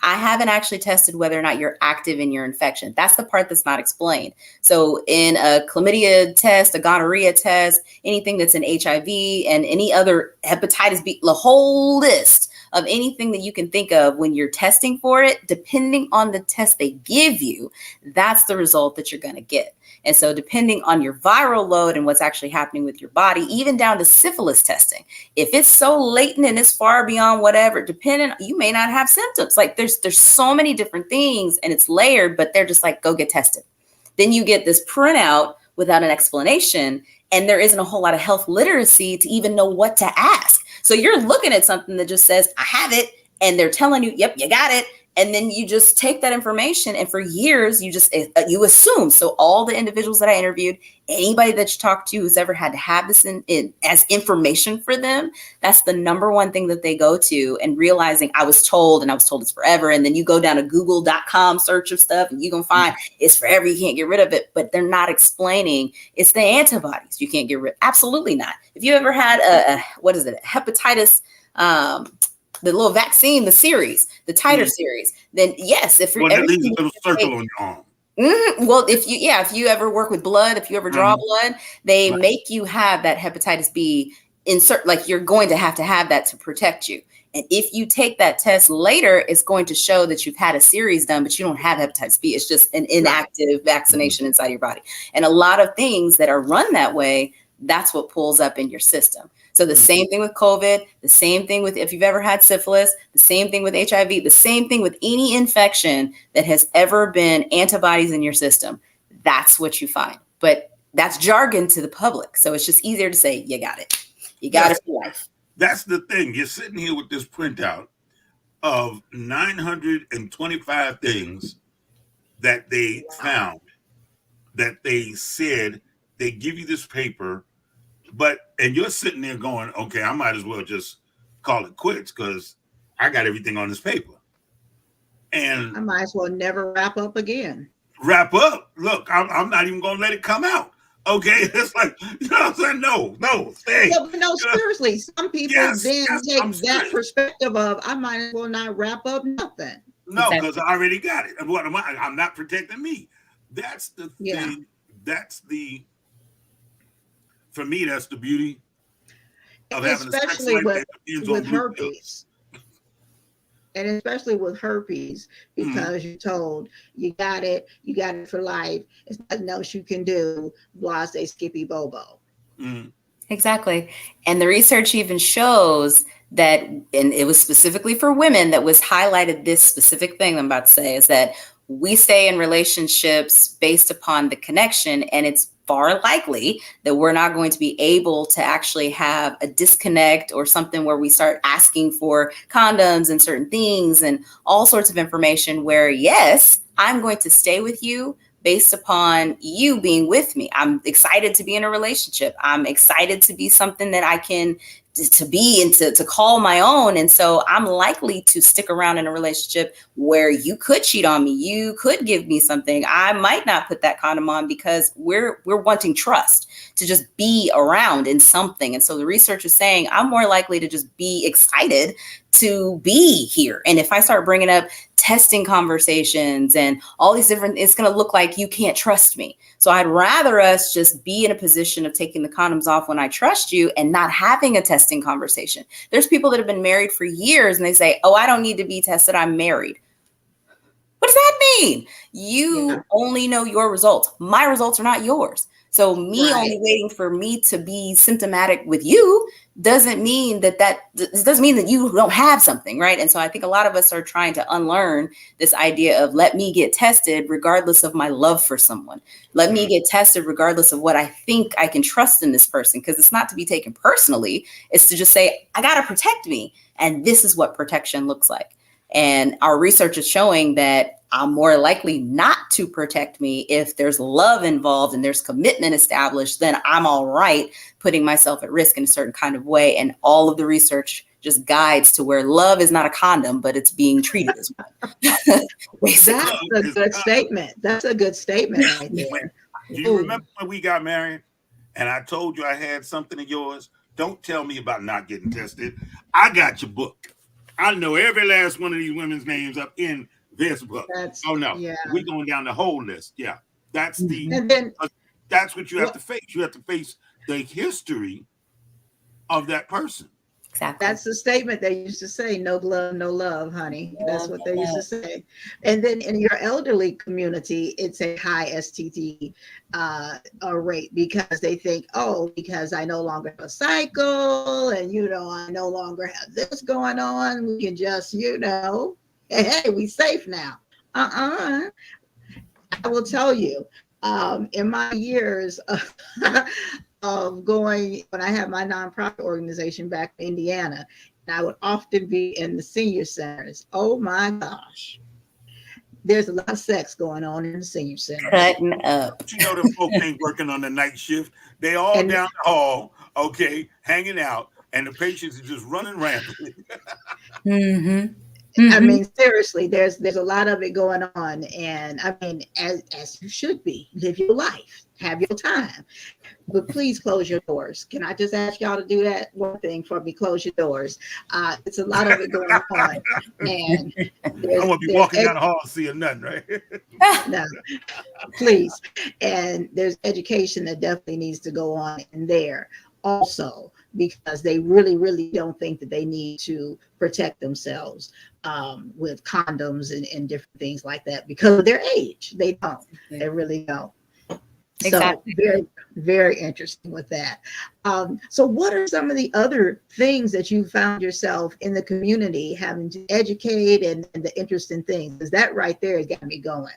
E: I haven't actually tested whether or not you're active in your infection. That's the part that's not explained. So in a chlamydia test, a gonorrhea test, anything that's an HIV and any other hepatitis B, the whole list of anything that you can think of when you're testing for it, depending on the test they give you, that's the result that you're going to get. And so depending on your viral load and what's actually happening with your body, even down to syphilis testing, if it's so latent and it's far beyond whatever, depending, you may not have symptoms. Like there's so many different things and it's layered, but they're just like, go get tested. Then you get this printout without an explanation, and there isn't a whole lot of health literacy to even know what to ask. So you're looking at something that just says, I have it, and they're telling you, yep, you got it. And then you just take that information, and for years, you assume. So all the individuals that I interviewed, anybody that you talk to who's ever had to have this in as information for them, that's the number one thing that they go to, and realizing I was told it's forever. And then you go down to google.com search of stuff and you're going to find it's forever. You can't get rid of it, but they're not explaining it's the antibodies you can't get rid. Absolutely not. If you ever had a hepatitis, the little vaccine, the titer series, then yes, if you're
D: it leaves a little circle on your arm.
E: Well, if you ever work with blood, if you ever draw blood, they make you have that hepatitis B insert, like you're going to have that to protect you. And if you take that test later, it's going to show that you've had a series done, but you don't have hepatitis B. It's just an inactive vaccination inside your body. And a lot of things that are run that way, that's what pulls up in your system. So the same thing with COVID, the same thing with if you've ever had syphilis, the same thing with HIV, the same thing with any infection that has ever been antibodies in your system. That's what you find. But that's jargon to the public. So it's just easier to say, you got it. You got it for life.
D: That's the thing. You're sitting here with this printout of 925 things that they found, that they said they give you this paper. And you're sitting there going, okay, I might as well just call it quits because I got everything on this paper. And
C: I might as well never wrap up again.
D: Wrap up. Look, I'm not even going to let it come out. Okay. It's like, you know what I'm saying? No, stay.
C: Yeah, but no, seriously, some people take that perspective of, I might as well not wrap up nothing.
D: No, because I already got it. And what am I? I'm not protecting me. That's the thing. For me, that's the beauty of having
C: especially with herpes. And especially with herpes, because you're told you got it for life. It's nothing else you can do. Blase skippy bobo.
E: Exactly. And the research even shows that, and it was specifically for women that was highlighted, this specific thing I'm about to say, is that we stay in relationships based upon the connection, and it's far likely that we're not going to be able to actually have a disconnect or something where we start asking for condoms and certain things and all sorts of information where, yes, I'm going to stay with you based upon you being with me. I'm excited to be in a relationship. I'm excited to be something that I can to be and to call my own. And so I'm likely to stick around in a relationship where you could cheat on me. You could give me something. I might not put that condom on because we're wanting trust to just be around in something. And so the research is saying I'm more likely to just be excited to be here. And if I start bringing up testing conversations and all these different, it's going to look like you can't trust me. So I'd rather us just be in a position of taking the condoms off when I trust you and not having a testing conversation. There's people that have been married for years and they say, oh, I don't need to be tested. I'm married. What does that mean? You only know your results. My results are not yours. So me only waiting for me to be symptomatic with you doesn't mean that you don't have something, right? And so I think a lot of us are trying to unlearn this idea of let me get tested regardless of my love for someone. Let me get tested regardless of what I think I can trust in this person, because it's not to be taken personally. It's to just say, I got to protect me. And this is what protection looks like. And our research is showing that I'm more likely not to protect me if there's love involved and there's commitment established. Then I'm all right putting myself at risk in a certain kind of way. And all of the research just guides to where love is not a condom, but it's being treated as one.
C: That's a good statement. That's a good statement right there.
D: Do you remember when we got married and I told you I had something of yours? Don't tell me about not getting tested. I got your book. I know every last one of these women's names up in this book. We're going down the whole list. Yeah, that's that's what you have to face. You have to face the history of that person.
E: Exactly.
C: That's the statement they used to say, no glove, no love, honey. That's
E: Yeah,
C: what they used to say. And then in your elderly community, it's a high STD rate because they think, oh, because I no longer have a cycle and, I no longer have this going on. We can just, hey, we safe now. Uh-uh. I will tell you, in my years of going, when I had my nonprofit organization back in Indiana, and I would often be in the senior centers. Oh my gosh. There's a lot of sex going on in the senior centers.
E: Cutting up.
D: You know, the folks ain't working on the night shift. They all down the hall, okay, hanging out, and the patients are just running rampant.
E: Mm-hmm.
C: I mean, seriously, there's a lot of it going on, and I mean, as you should be, live your life, have your time, but please close your doors. Can I just ask y'all to do that one thing for me? Close your doors. It's a lot of it going on, and
D: I want to be walking down the hall and seeing nothing, right?
C: No, please. And there's education that definitely needs to go on in there also, because they really, really don't think that they need to protect themselves with condoms and different things like that because of their age. They don't. They really don't.
E: Exactly.
C: So very, very interesting with that. So what are some of the other things that you found yourself in the community having to educate and the interesting things? Because that right there has got me going.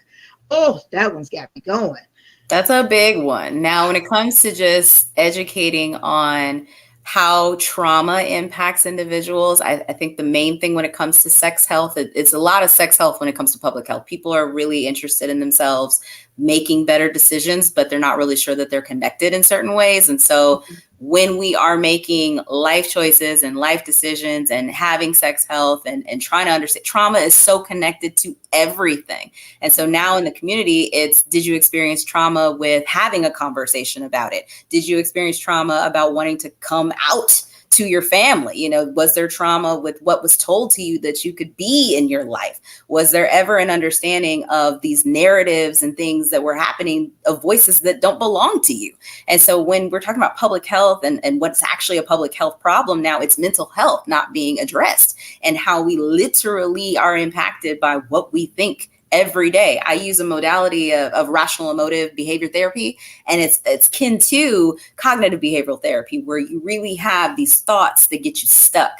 C: Oh, that one's got me going.
E: That's a big one. Now, when it comes to just educating on how trauma impacts individuals, I think the main thing when it comes to sex health, it's a lot of sex health when it comes to public health. People are really interested in themselves making better decisions, but they're not really sure that they're connected in certain ways. And so when we are making life choices and life decisions and having sex health and trying to understand, trauma is so connected to everything. And so now in the community, it's, did you experience trauma with having a conversation about it? Did you experience trauma about wanting to come out to your family? Was there trauma with what was told to you that you could be in your life? Was there ever an understanding of these narratives and things that were happening of voices that don't belong to you? And so when we're talking about public health and what's actually a public health problem now, it's mental health not being addressed and how we literally are impacted by what we think every day. I use a modality of rational emotive behavior therapy, and it's kin to cognitive behavioral therapy, where you really have these thoughts that get you stuck.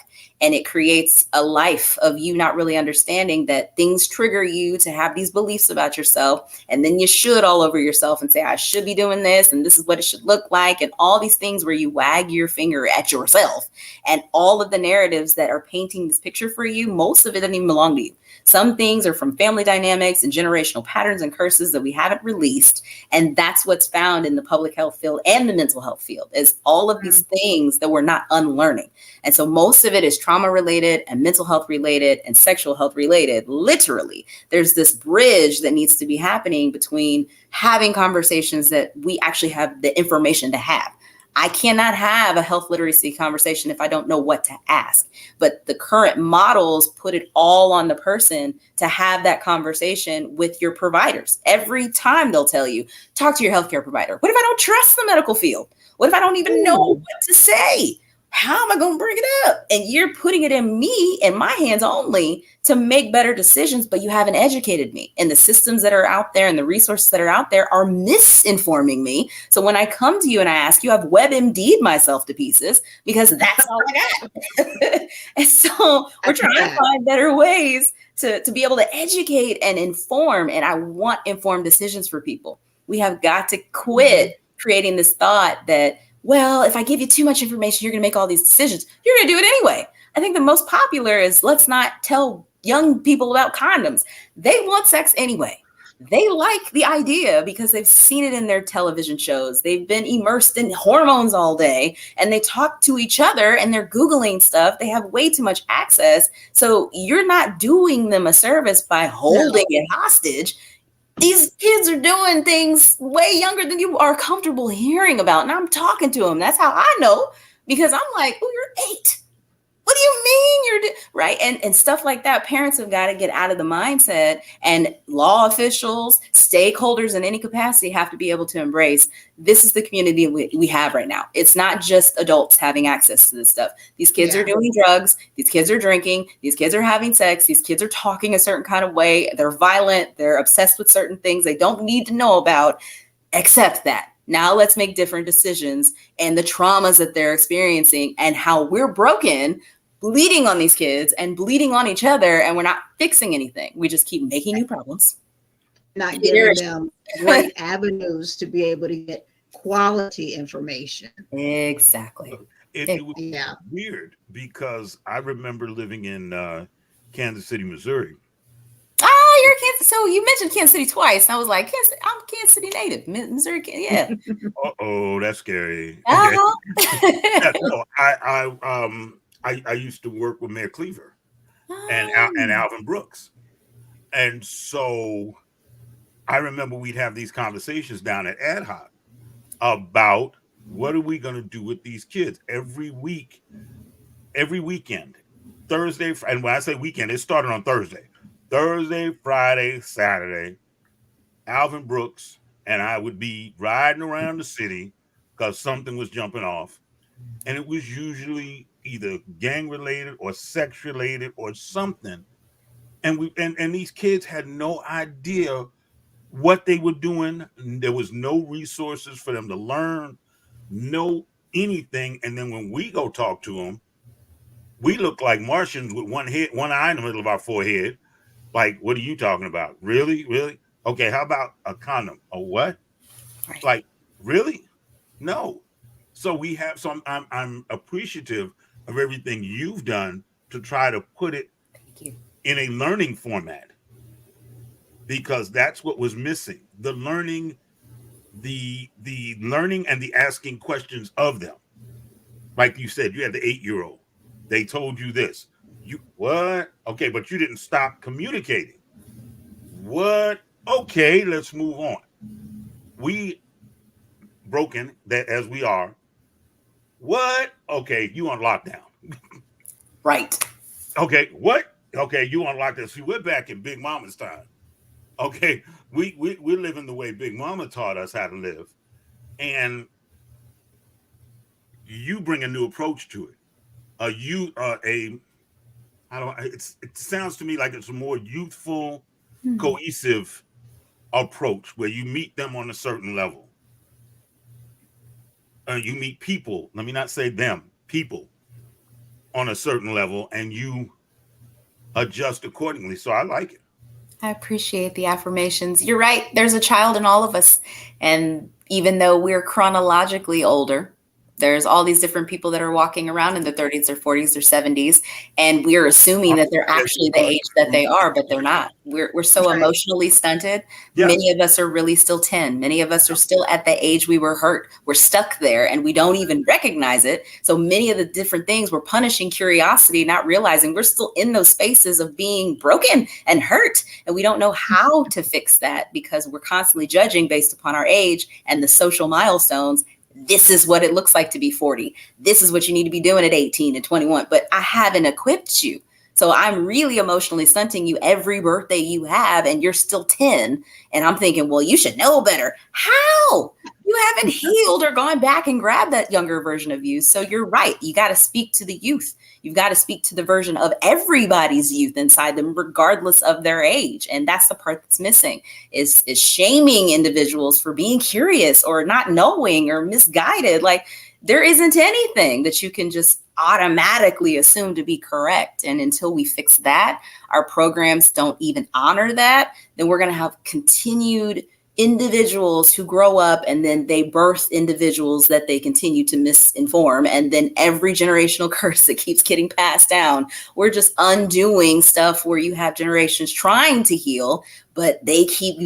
E: And it creates a life of you not really understanding that things trigger you to have these beliefs about yourself. And then you should all over yourself and say, I should be doing this. And this is what it should look like. And all these things where you wag your finger at yourself. And all of the narratives that are painting this picture for you, most of it doesn't even belong to you. Some things are from family dynamics and generational patterns and curses that we haven't released. And that's what's found in the public health field and the mental health field, is all of these things that we're not unlearning. And so most of it is trauma related and mental health related and sexual health related. Literally, there's this bridge that needs to be happening between having conversations that we actually have the information to have. I cannot have a health literacy conversation if I don't know what to ask. But the current models put it all on the person to have that conversation with your providers. Every time they'll tell you, talk to your healthcare provider. What if I don't trust the medical field? What if I don't even know what to say? How am I going to bring it up? And you're putting it in me and my hands only to make better decisions, but you haven't educated me. And the systems that are out there and the resources that are out there are misinforming me. So when I come to you and I ask you, I've WebMD'd myself to pieces because that's all I got. And so we're trying to find better ways to be able to educate and inform. And I want informed decisions for people. We have got to quit creating this thought that, well, if I give you too much information, you're going to make all these decisions. You're going to do it anyway. I think the most popular is, let's not tell young people about condoms. They want sex anyway. They like the idea because they've seen it in their television shows. They've been immersed in hormones all day and they talk to each other and they're Googling stuff. They have way too much access. So you're not doing them a service by holding it hostage. These kids are doing things way younger than you are comfortable hearing about. And I'm talking to them. That's how I know, because I'm like, oh, you're 8. What do you mean you're right? And stuff like that. Parents have got to get out of the mindset, and law officials, stakeholders in any capacity have to be able to embrace this is the community we have right now. It's not just adults having access to this stuff. These kids are doing drugs. These kids are drinking. These kids are having sex. These kids are talking a certain kind of way. They're violent. They're obsessed with certain things they don't need to know about. Accept that. Now let's make different decisions, and the traumas that they're experiencing and how we're broken, bleeding on these kids and bleeding on each other, and we're not fixing anything. We just keep making new problems.
C: Not giving them great avenues to be able to get quality information.
E: Exactly.
D: It was weird because I remember living in Kansas City, Missouri.
E: Ah, you're Kansas. So you mentioned Kansas City twice. And I was like, I'm Kansas City native, Missouri. Yeah.
D: Oh, that's scary.
E: Uh-huh.
D: Yeah, no, I used to work with Mayor Cleaver and Alvin Brooks, and so I remember we'd have these conversations down at Ad Hoc about what are we going to do with these kids every week, every weekend, Thursday. And when I say weekend, it started on Thursday, Friday, Saturday. Alvin Brooks and I would be riding around the city because something was jumping off, and it was usually either gang related or sex related or something. And these kids had no idea what they were doing. There was no resources for them to learn, no anything. And then when we go talk to them, we look like Martians with one eye in the middle of our forehead. Like, what are you talking about? Really? Okay, how about a condom? A what?
E: Right.
D: Like, really? No. So I'm appreciative of everything you've done to try to put it in a learning format, because that's what was missing. The learning, the learning and the asking questions of them. Like you said, you had the 8-year-old. They told you this. You what? Okay, but you didn't stop communicating. What? Okay, let's move on. We broken that as we are. What? Okay, you on lockdown.
E: Right.
D: Okay, what? Okay, you on lockdown. See, we're back in Big Mama's time. Okay, we're living the way Big Mama taught us how to live, and you bring a new approach to it. It sounds to me like it's a more youthful, cohesive approach where you meet them on a certain level. You meet people, let me not say them, people on a certain level, and you adjust accordingly. So I like it.
E: I appreciate the affirmations. You're right. There's a child in all of us. And even though we're chronologically older, there's all these different people that are walking around in their 30s or 40s or 70s, and we're assuming that they're actually the age that they are, but they're not. We're so emotionally stunted. Yes. Many of us are really still 10. Many of us are still at the age we were hurt. We're stuck there and we don't even recognize it. So many of the different things we're punishing curiosity, not realizing we're still in those spaces of being broken and hurt. And we don't know how to fix that because we're constantly judging based upon our age and the social milestones. This is what it looks like to be 40. This is what you need to be doing at 18 and 21. But I haven't equipped you. So I'm really emotionally stunting you every birthday you have, and you're still 10. And I'm thinking, well, you should know better. How? You haven't healed or gone back and grabbed that younger version of you. So you're right. You got to speak to the youth. You've got to speak to the version of everybody's youth inside them, regardless of their age. And that's the part that's missing is shaming individuals for being curious or not knowing or misguided. Like there isn't anything that you can just automatically assume to be correct. And until we fix that, our programs don't even honor that, then we're going to have continued individuals who grow up and then they birth individuals that they continue to misinform. And then every generational curse that keeps getting passed down, we're just undoing stuff where you have generations trying to heal, but they keep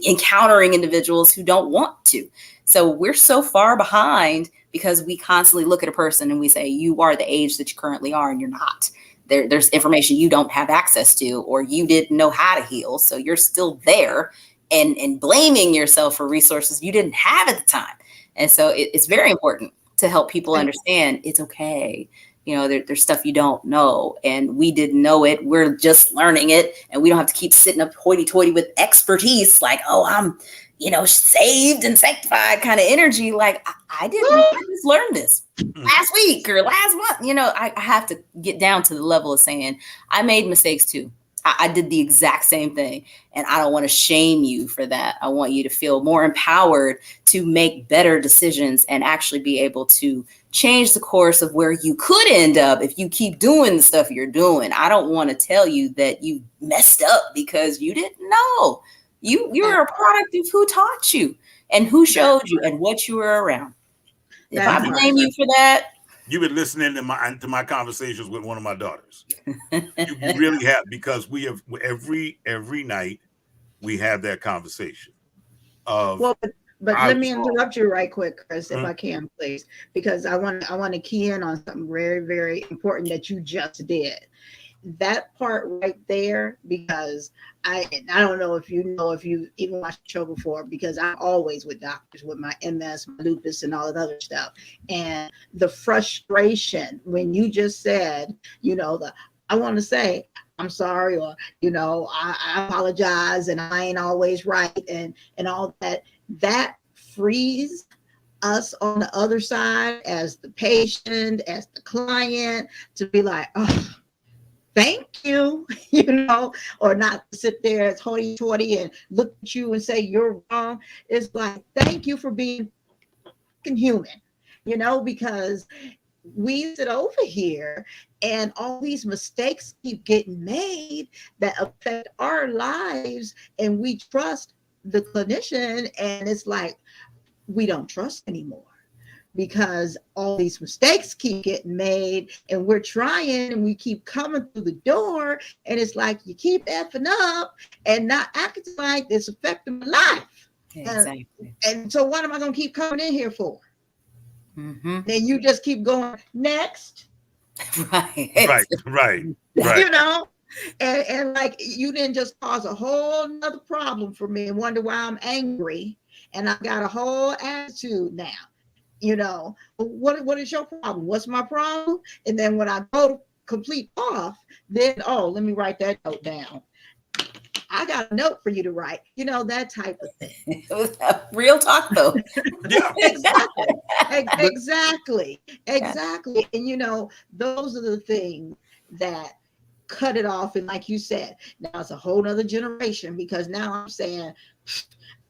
E: encountering individuals who don't want to. So we're so far behind because we constantly look at a person and we say, you are the age that you currently are and you're not. There's information you don't have access to, or you didn't know how to heal. So you're still there and blaming yourself for resources you didn't have at the time. And so it's very important to help people understand it's okay You know, there's stuff you don't know, and we didn't know it. We're just learning it, and we don't have to keep sitting up hoity-toity with expertise like, oh, I'm, you know, saved and sanctified kind of energy. Like, I just learned this last week or last month. You know, I have to get down to the level of saying I made mistakes too. I did the exact same thing, and I don't want to shame you for that. I want you to feel more empowered to make better decisions and actually be able to change the course of where you could end up if you keep doing the stuff you're doing. I don't want to tell you that you messed up because you didn't know. You're a product of who taught you and who showed you and what you were around. If I blame you for that,
D: you've been listening to my conversations with one of my daughters. You really have, because we have every night we have that conversation.
C: Well, but let me interrupt you right quick, Chris, if I can, please, because I want to key in on something very, very important that you just did. That part right there, because I don't know if you even watched the show before, because I'm always with doctors with my MS, my lupus, and all that other stuff. And the frustration when you just said, you know, I want to say, I'm sorry, or, you know, I apologize, and I ain't always right, and all that frees us on the other side as the patient, as the client, to be like, oh, thank you, you know, or not sit there as hoity-toity and look at you and say you're wrong. It's like, thank you for being human, you know, because we sit over here and all these mistakes keep getting made that affect our lives, and we trust the clinician, and it's like we don't trust anymore because all these mistakes keep getting made, and we're trying and we keep coming through the door, and it's like you keep effing up and not acting like it's affecting my life.
E: Exactly.
C: And so what am I going to keep coming in here for?
E: Mm-hmm.
C: Then you just keep going next.
E: Right.
C: You know, and like you didn't just cause a whole nother problem for me and wonder why I'm angry and I got a whole attitude now. You know, what is your problem? What's my problem? And then when I go to complete off, then let me write that note down. I got a note for you to write, you know, that type of thing.
E: Real talk, though.
D: Yeah.
C: Exactly. And, you know, those are the things that cut it off. And like you said, now it's a whole nother generation, because now I'm saying,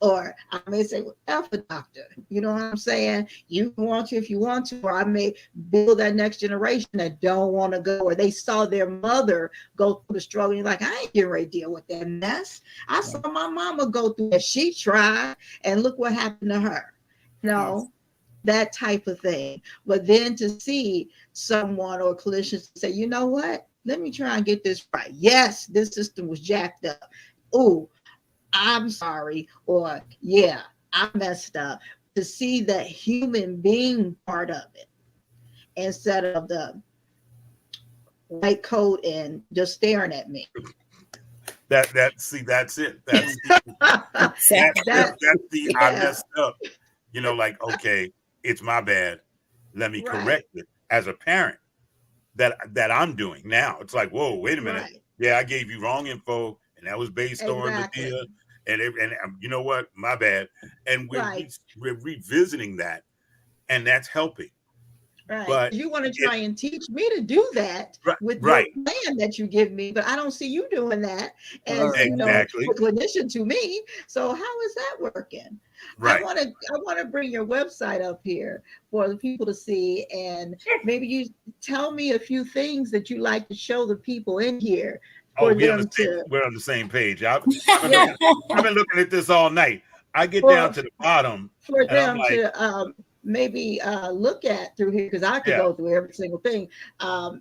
C: or I may say, well, F a doctor, you know what I'm saying? You want to if you want to, or I may build that next generation that don't want to go, or they saw their mother go through the struggle. And you're like, I ain't getting ready to deal with that mess. I saw my mama go through it. She tried, and look what happened to her. You know, that type of thing. But then to see someone or clinicians say, you know what? Let me try and get this right. Yes, this system was jacked up. Oh, I'm sorry, or yeah, I messed up. To see the human being part of it instead of the white coat and just staring at me.
D: That's it. That's the I messed up. You know, like, okay, it's my bad. Let me correct it as a parent. That I'm doing now. It's like, whoa, wait a minute.
C: Right.
D: Yeah, I gave you wrong info, and that was based on the deal. And you know what? My bad. And we're revisiting that, and that's helping.
C: Right.
D: But
C: you want to try and teach me to do that with your plan that you give me, but I don't see you doing that as you know, a clinician to me. So how is that working? Right. I want to bring your website up here for the people to see, and maybe you tell me a few things that you like to show the people in here.
D: We're on the same page. I've been looking at this all night. I get down to the bottom
C: for them to maybe look at through here, because I could go through every single thing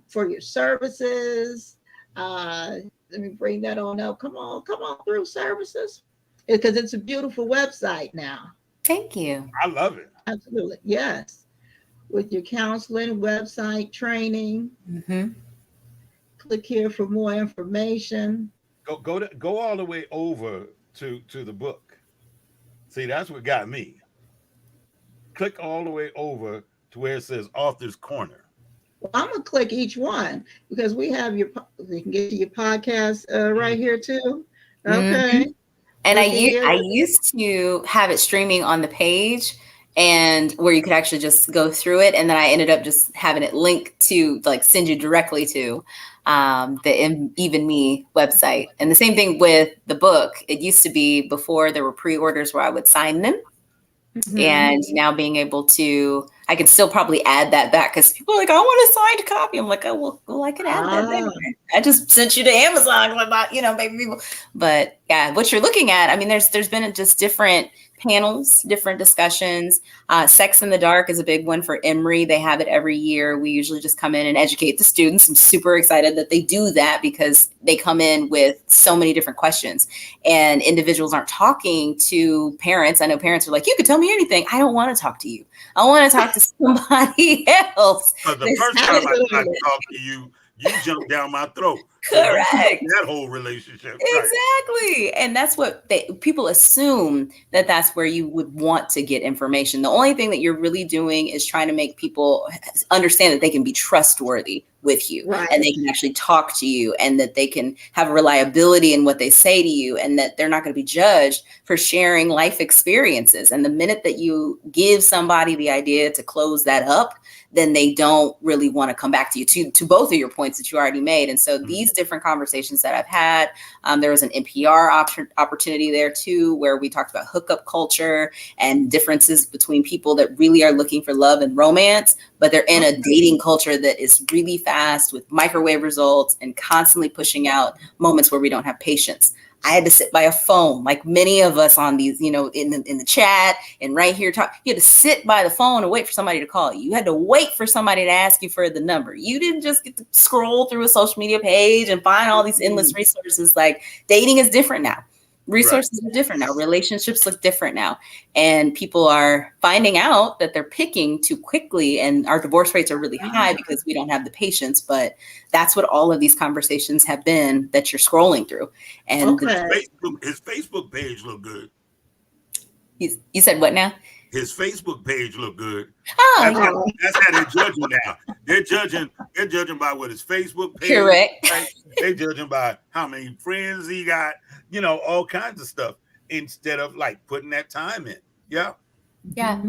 C: for your services. Let me bring that on up. Come on through services, because it's a beautiful website now.
E: Thank you.
D: I love it.
C: Absolutely. Yes. With your counseling, website, training.
E: Mm-hmm.
C: Click here for more information.
D: Go all the way over to the book. See, that's what got me. Click all the way over to where it says Author's Corner.
C: Well, I'm gonna click each one because we have you can get to your podcast right here too. Okay.
E: Mhm. And
C: Look at here.
E: I used to have it streaming on the page and where you could actually just go through it. And then I ended up just having it linked to like send you directly to Even Me website. And the same thing with the book. It used to be before there were pre-orders where I would sign them. And now being able to, I can still probably add that back because people are like, I want a signed copy. I'm like, oh, well, I can add that back. I just sent you to Amazon, maybe people. But yeah, what you're looking at, I mean, there's been just different panels, different discussions. Sex in the Dark is a big one for Emory. They have it every year. We usually just come in and educate the students. I'm super excited that they do that because they come in with so many different questions and individuals aren't talking to parents. I know parents are like, you could tell me anything. I don't want to talk to you. I want to talk to somebody else.
D: The first time I tried to talk to you, you jumped down my throat.
E: Correct.
D: That whole relationship.
E: Exactly. Right. And that's what people assume that that's where you would want to get information. The only thing that you're really doing is trying to make people understand that they can be trustworthy with you and they can actually talk to you and that they can have reliability in what they say to you and that they're not going to be judged for sharing life experiences. And the minute that you give somebody the idea to close that up, then they don't really want to come back to you to both of your points that you already made. And so these different conversations that I've had, there was an NPR opportunity there too, where we talked about hookup culture and differences between people that really are looking for love and romance, but they're in a dating culture that is really fast with microwave results and constantly pushing out moments where we don't have patience. I had to sit by a phone, like many of us on these, in the chat and right here. You had to sit by the phone and wait for somebody to call you. You had to wait for somebody to ask you for the number. You didn't just get to scroll through a social media page and find all these endless resources. Like dating is different now. Resources are different now. Relationships look different now. And people are finding out that they're picking too quickly and our divorce rates are really high because we don't have the patience. But that's what all of these conversations have been that you're scrolling through. And
D: his Facebook page looked good.
E: You said what now?
D: His Facebook page looked good.
E: Oh,
D: that's how they're judging now. They're judging by what his Facebook page.
E: Correct.
D: Right? They're judging by how many friends he got, all kinds of stuff instead of like putting that time in. Yeah.
E: Yeah.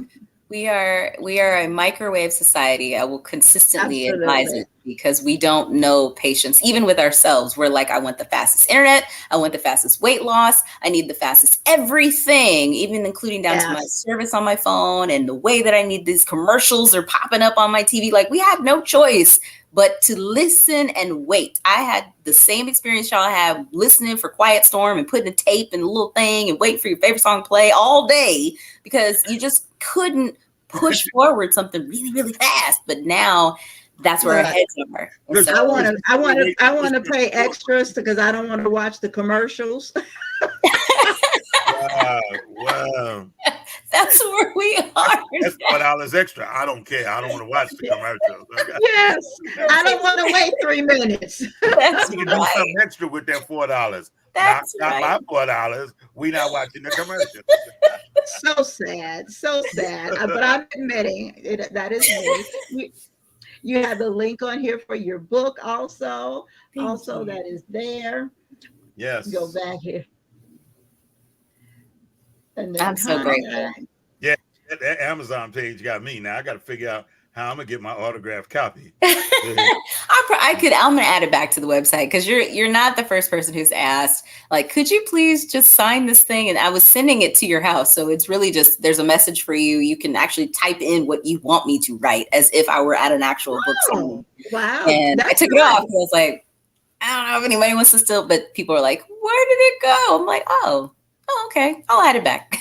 E: We are a microwave society. I will consistently advise it because we don't know patience, even with ourselves. We're like, I want the fastest internet. I want the fastest weight loss. I need the fastest everything, even including down to my service on my phone and the way that I need these commercials are popping up on my TV. Like we have no choice but to listen and wait. I had the same experience y'all have listening for Quiet Storm and putting a tape in a little thing and wait for your favorite song to play all day because you just couldn't push forward something really, really fast. But now that's where our heads are.
C: So I want to pay extras because I don't want to watch the commercials.
D: Wow.
E: That's where we are.
D: That's $4 extra. I don't care. I don't want to watch the commercials. Okay?
C: Yes, I don't want to wait 3 minutes.
E: That's
D: You can do something extra with that $4.
E: That's
D: not my $4. We not watching the commercials.
C: So sad. But I'm admitting that is me. You have the link on here for your book also.
E: Thank you.
C: That is there.
D: Yes.
C: Go back here. And
E: I'm so grateful.
D: Yeah, that Amazon page got me. Now I got to figure out how I'm gonna get my autographed copy.
E: I'm gonna add it back to the website because you're not the first person who's asked, like, could you please just sign this thing? And I was sending it to your house. So it's really just, there's a message for you. You can actually type in what you want me to write as if I were at an actual book signing.
C: Wow.
E: And I took it off because I was like, I don't know if anybody wants to still, but people are like, where did it go? I'm like, oh, okay. I'll add it back.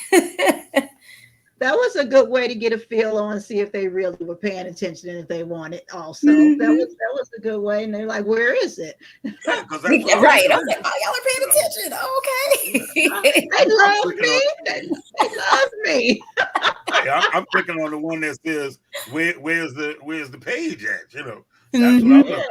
C: That was a good way to get a feel on, see if they really were paying attention and if they want it also. That was a good way. And they're like, where is it?
D: Yeah,
E: right. I was like, oh, y'all are paying attention. Okay.
C: They love me. They love me.
D: Hey, I'm clicking on the one that says, where's the page at? That's what I'm looking for.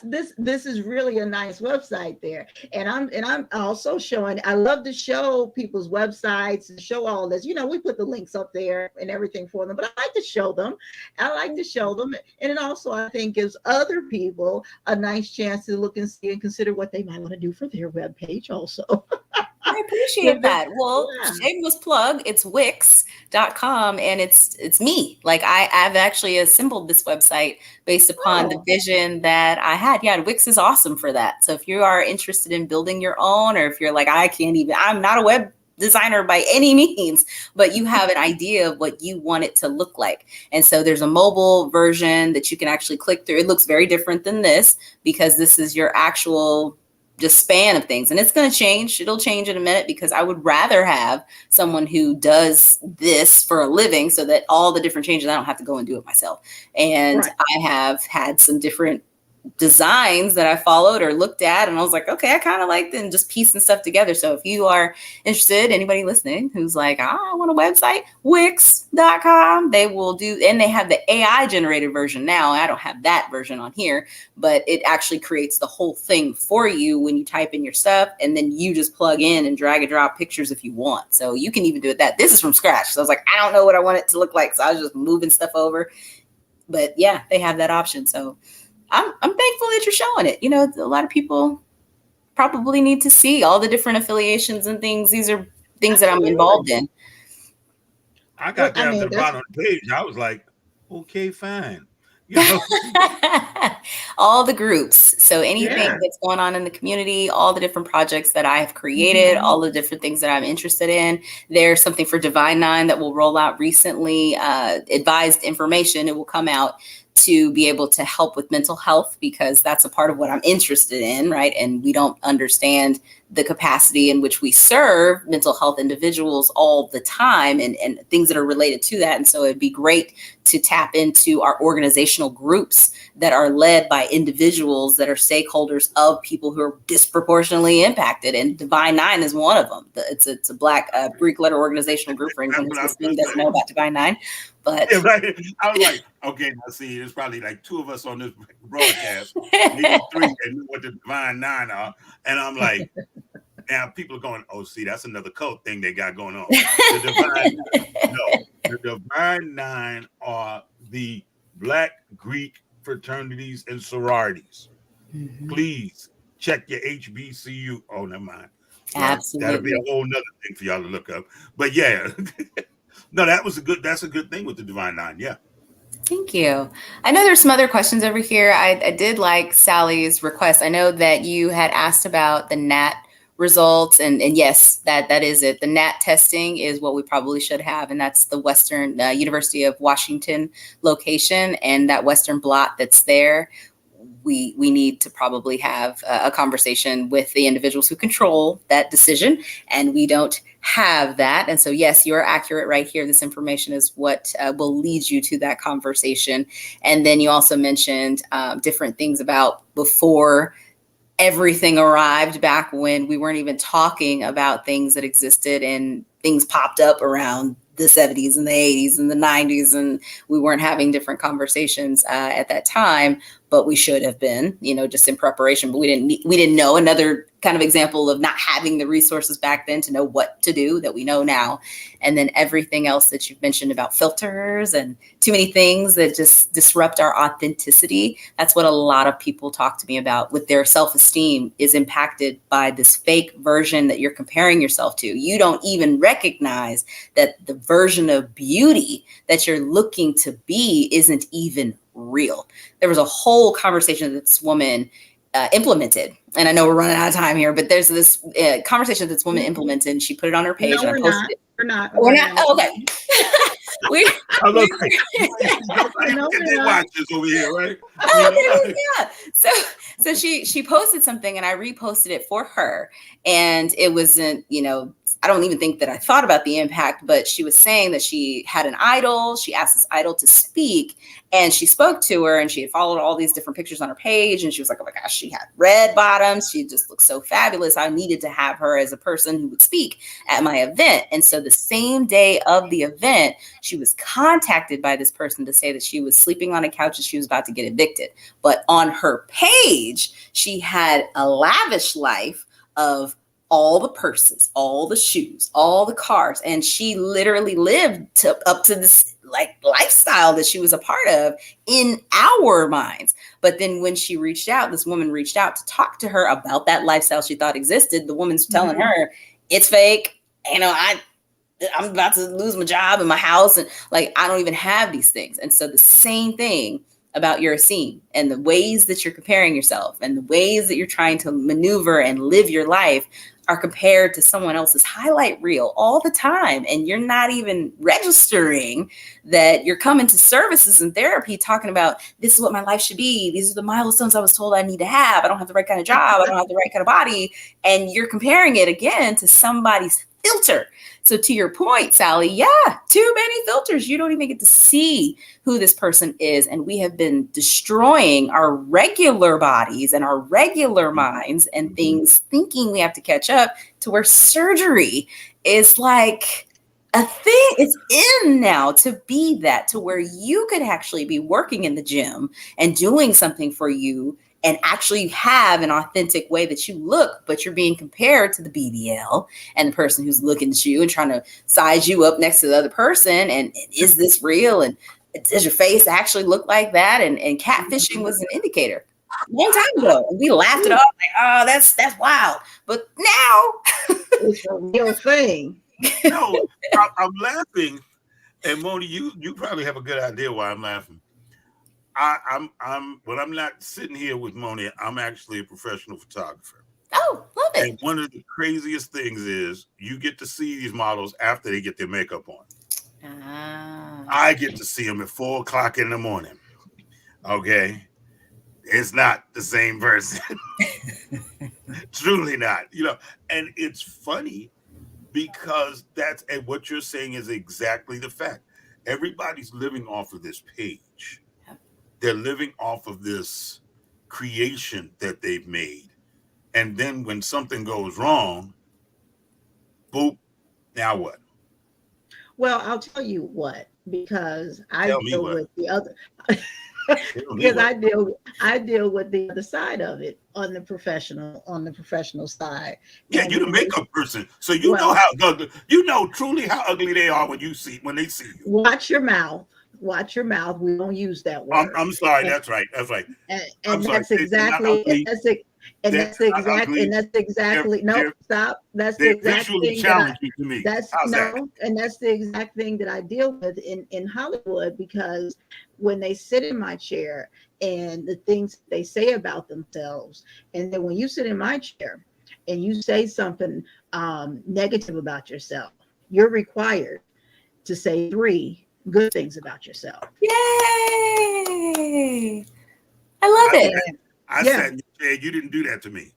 C: This is really a nice website there. And I'm also showing, I love to show people's websites and show all this. We put the links up there and everything for them, but I like to show them. And it also, I think, gives other people a nice chance to look and see and consider what they might want to do for their webpage also.
E: I appreciate that. Well, shameless plug, it's Wix.com, and it's me. Like I've actually assembled this website based upon the vision that I had. Yeah, Wix is awesome for that. So if you are interested in building your own, or if you're like, I'm not a web designer by any means, but you have an idea of what you want it to look like. And so there's a mobile version that you can actually click through. It looks very different than this because this is your actual just span of things, and it's going to change. It'll change in a minute because I would rather have someone who does this for a living so that all the different changes, I don't have to go and do it myself. And I have had some different designs that I followed or looked at, and I was like, okay, I kind of like them, just piecing stuff together. So if you are interested, anybody listening who's like, I want a website, Wix.com, they will do, and they have the AI generated version now. I don't have that version on here, but it actually creates the whole thing for you when you type in your stuff, and then you just plug in and drag and drop pictures if you want. So you can even do it that. This is from scratch. So I was like, I don't know what I want it to look like. So I was just moving stuff over. But yeah, they have that option. So I'm thankful that you're showing it. A lot of people probably need to see all the different affiliations and things. These are things that I'm involved in.
D: I got down to the bottom of the page. I was like, okay, fine.
E: All the groups. So anything that's going on in the community, all the different projects that I have created, all the different things that I'm interested in. There's something for Divine Nine that will roll out recently, advised information. It will come out to be able to help with mental health, because that's a part of what I'm interested in, right? And we don't understand the capacity in which we serve mental health individuals all the time, and things that are related to that. And so it'd be great to tap into our organizational groups that are led by individuals that are stakeholders of people who are disproportionately impacted. And Divine Nine is one of them. It's a Black Greek letter organizational group for anyone who's listening doesn't know about Divine Nine. But
D: I was like, okay, now see, there's probably like 2 of us on this broadcast, maybe 3 that knew what the Divine Nine are. And I'm like, now people are going, oh, see, that's another cult thing they got going on. The Divine Nine are the Black Greek fraternities and sororities. Please check your HBCU. Oh, never mind.
E: Absolutely.
D: That'll be a whole nother thing for y'all to look up. But yeah. No, that's a good thing with the Divine Nine. Yeah.
E: Thank you. I know there's some other questions over here. I did like Sally's request. I know that you had asked about the NAT results, and yes, that is it. The NAT testing is what we probably should have, and that's the Western University of Washington location, and that Western blot that's there. We need to probably have a conversation with the individuals who control that decision, and we don't have that. And so, yes, you're accurate right here. This information is what will lead you to that conversation. And then you also mentioned different things about before everything arrived, back when we weren't even talking about things that existed, and things popped up around the 70s and the 80s and the 90s, and we weren't having different conversations at that time, but we should have been, just in preparation. But we didn't know. Another kind of example of not having the resources back then to know what to do that we know now. And then everything else that you've mentioned about filters and too many things that just disrupt our authenticity. That's what a lot of people talk to me about with their self-esteem, is impacted by this fake version that you're comparing yourself to. You don't even recognize that the version of beauty that you're looking to be isn't even real. There was a whole conversation that this woman implemented, and I know we're running out of time here, but there's this conversation that this woman implemented, and she put it on her page.
C: No,
E: and I posted it.
C: we're not.
E: We're not. Oh, okay.
D: Nobody watches over here, right?
E: Oh, yeah. So So she posted something and I reposted it for her. And it wasn't, I don't even think that I thought about the impact, but she was saying that she had an idol. She asked this idol to speak and she spoke to her and she had followed all these different pictures on her page. And she was like, oh my gosh, she had red bottoms. She just looked so fabulous. I needed to have her as a person who would speak at my event. And so the same day of the event, she was contacted by this person to say that she was sleeping on a couch and she was about to get evicted. But on her page, she had a lavish life of all the purses, all the shoes, all the cars. And she literally lived up to this like lifestyle that she was a part of in our minds. But then when she reached out, this woman reached out to talk to her about that lifestyle she thought existed. The woman's telling her it's fake. I'm about to lose my job and my house. And like, I don't even have these things. And so the same thing about your esteem and the ways that you're comparing yourself and the ways that you're trying to maneuver and live your life are compared to someone else's highlight reel all the time. And you're not even registering that you're coming to services and therapy talking about, this is what my life should be. These are the milestones I was told I need to have. I don't have the right kind of job. I don't have the right kind of body. And you're comparing it again to somebody's filter. So to your point, Sally, yeah, too many filters. You don't even get to see who this person is. And we have been destroying our regular bodies and our regular minds and things, thinking we have to catch up to where surgery is like a thing. It's in now to be that, to where you could actually be working in the gym and doing something for you and actually have an authentic way that you look, but you're being compared to the BBL and the person who's looking at you and trying to size you up next to the other person. And is this real? And does your face actually look like that? And catfishing was an indicator a long time ago. And we laughed it off like, oh, that's wild. But now
C: it's a real thing.
D: No, I'm laughing. And Moni, you probably have a good idea why I'm laughing. I'm when I'm not sitting here with Moni, I'm actually a professional photographer.
E: Oh, love it.
D: And one of the craziest things is you get to see these models after they get their makeup on. I get to see them at 4:00 in the morning. Okay. It's not the same person. Truly not. And it's funny because and what you're saying is exactly the fact. Everybody's living off of this page. They're living off of this creation that they've made. And then when something goes wrong, boop, now what?
C: Well, I'll tell you what, because I deal with the other because I deal with the other side of it on the professional side.
D: Yeah, you're the makeup person. So know how ugly, truly how ugly they are when they see you.
C: Watch your mouth. Watch your mouth. We don't use that word.
D: I'm sorry. That's right.
C: And that's exactly no, stop. That's the exact thing
D: challenging to me.
C: And that's the exact thing that I deal with in Hollywood, because when they sit in my chair and the things they say about themselves, and then when you sit in my chair and you say something negative about yourself, you're required to say 3 good things about yourself.
E: Yay! I love it.
D: I said you didn't do that to me.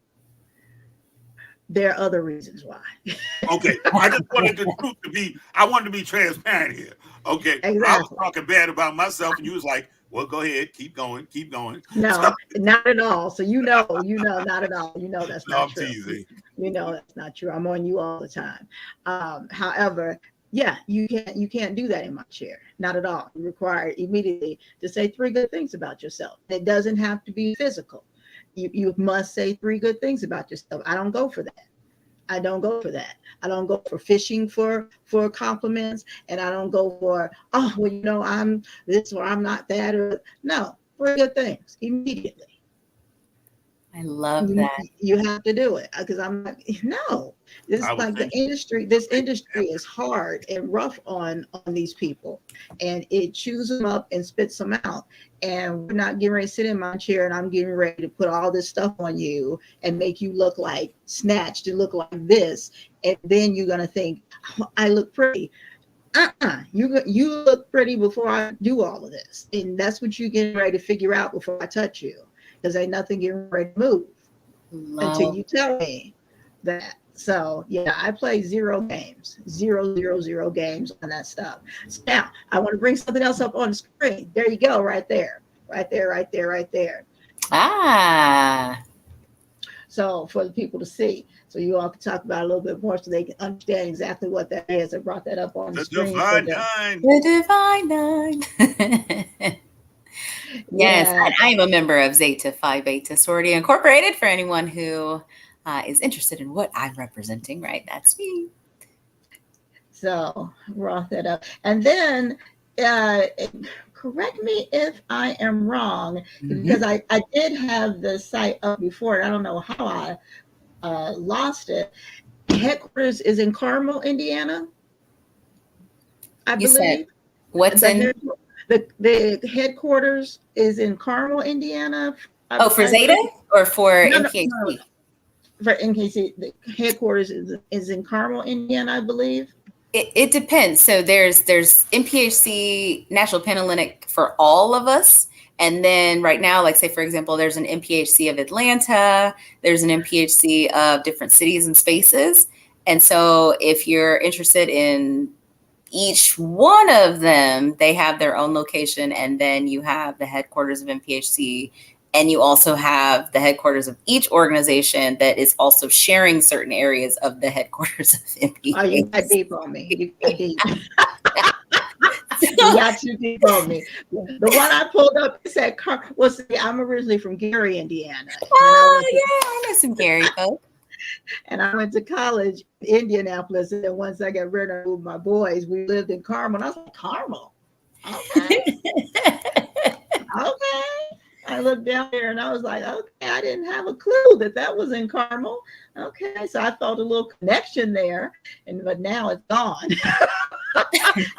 C: There are other reasons why.
D: Okay. I just wanted the truth to be, I wanted to be transparent here. Okay.
C: Exactly.
D: I was talking bad about myself and you was like, well, go ahead, keep going.
C: No, not at all. So not at all. That's not true.
D: Teasing.
C: That's not true. I'm on you all the time. However, yeah, you can't do that in my chair. Not at all. You're required immediately to say 3 good things about yourself. It doesn't have to be physical. You must say 3 good things about yourself. I don't go for that. I don't go for fishing for compliments, and I don't go for, I'm this or I'm not that, or no, 3 good things immediately.
E: I love that.
C: You have to do it, because I'm like, no, this is like the industry. This industry is hard and rough on these people, and it chews them up and spits them out. And we're not getting ready to sit in my chair and I'm getting ready to put all this stuff on you and make you look like snatched and look like this. And then you're going to think, oh, I look pretty. You look pretty before I do all of this. And that's what you're getting ready to figure out before I touch you. because ain't nothing getting ready to move until you tell me that. So yeah, I play 0 games, 0 games on that stuff. So now I want to bring something else up on the screen. There you go, right there.
E: Ah.
C: So for the people to see, so you all can talk about it a little bit more, so they can understand exactly what that is. I brought that up on the screen.
D: Divine Nine.
E: The Divine Nine. Yes,
C: Yeah.
E: I am a member of Zeta Phi Beta Sorority Incorporated. For anyone who is interested in what I'm representing, right? That's me.
C: So brought that up, and then correct me if I am wrong, because I did have the site up before, and I don't know how I lost it. Headquarters is in Carmel, Indiana, I believe.
E: Said what's in
C: the headquarters is in Carmel, Indiana.
E: For Zeta or for NKC?
C: No. For NKC, the headquarters is in Carmel, Indiana, I believe.
E: It depends. So there's MPHC National Panhellenic for all of us. And then right now, like say, for example, there's an MPHC of Atlanta, there's an MPHC of different cities and spaces. And so if you're interested in each one of them, they have their own location. And then you have the headquarters of MPHC. And you also have the headquarters of each organization that is also sharing certain areas of the headquarters of MPHC.
C: Oh, you got deep on me. You got deep. You got too deep on me. The one I pulled up said, well, see, I'm originally from Gary, Indiana.
E: Oh, yeah, I know some Gary folks.
C: And I went to college in Indianapolis. And then once I got rid of my boys, we lived in Carmel. And I was like, Carmel? Okay. Okay. I looked down there and I was like, okay, I didn't have a clue that was in Carmel. Okay, so I felt a little connection there, but now it's gone.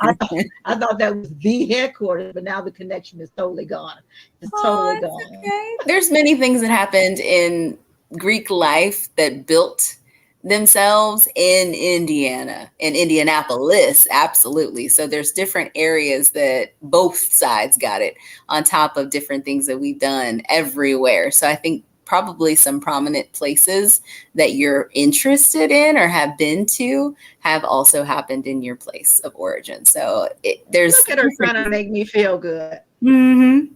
C: I thought that was the headquarters, but now the connection is totally gone. It's totally gone.
E: Okay. There's many things that happened in Greek life that built themselves in Indiana, in Indianapolis, absolutely. So there's different areas that both sides got it, on top of different things that we've done everywhere. So I think probably some prominent places that you're interested in or have been to have also happened in your place of origin. So there's
C: look at her trying to make me feel good.
E: Mm-hmm.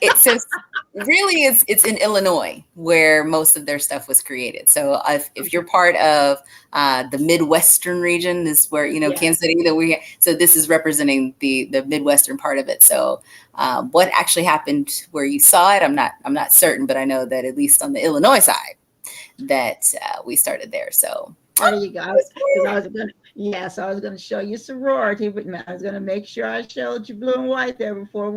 E: It's in Illinois where most of their stuff was created. So if you're part of the Midwestern region, this is where, Kansas City, so this is representing the Midwestern part of it. So what actually happened where you saw it, I'm not certain, but I know that at least on the Illinois side that we started there. So
C: there you go. So I was going to show you sorority, but I was going to make sure I showed you blue and white there before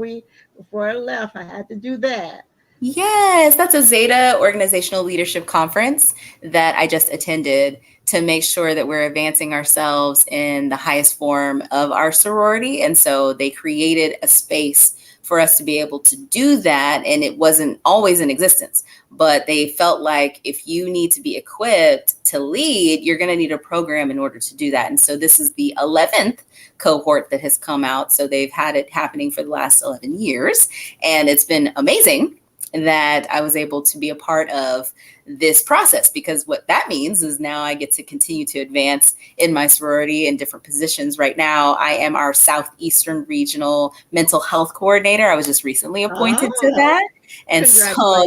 C: I left. I had to do that.
E: Yes, that's a Zeta Organizational Leadership Conference that I just attended to make sure that we're advancing ourselves in the highest form of our sorority. And so they created a space for us to be able to do that. And it wasn't always in existence, but they felt like if you need to be equipped to lead, you're going to need a program in order to do that. And so this is the 11th cohort that has come out. So they've had it happening for the last 11 years. And it's been amazing that I was able to be a part of this process, because what that means is now I get to continue to advance in my sorority in different positions. Right now, I am our Southeastern Regional Mental Health Coordinator. I was just recently appointed to that. And so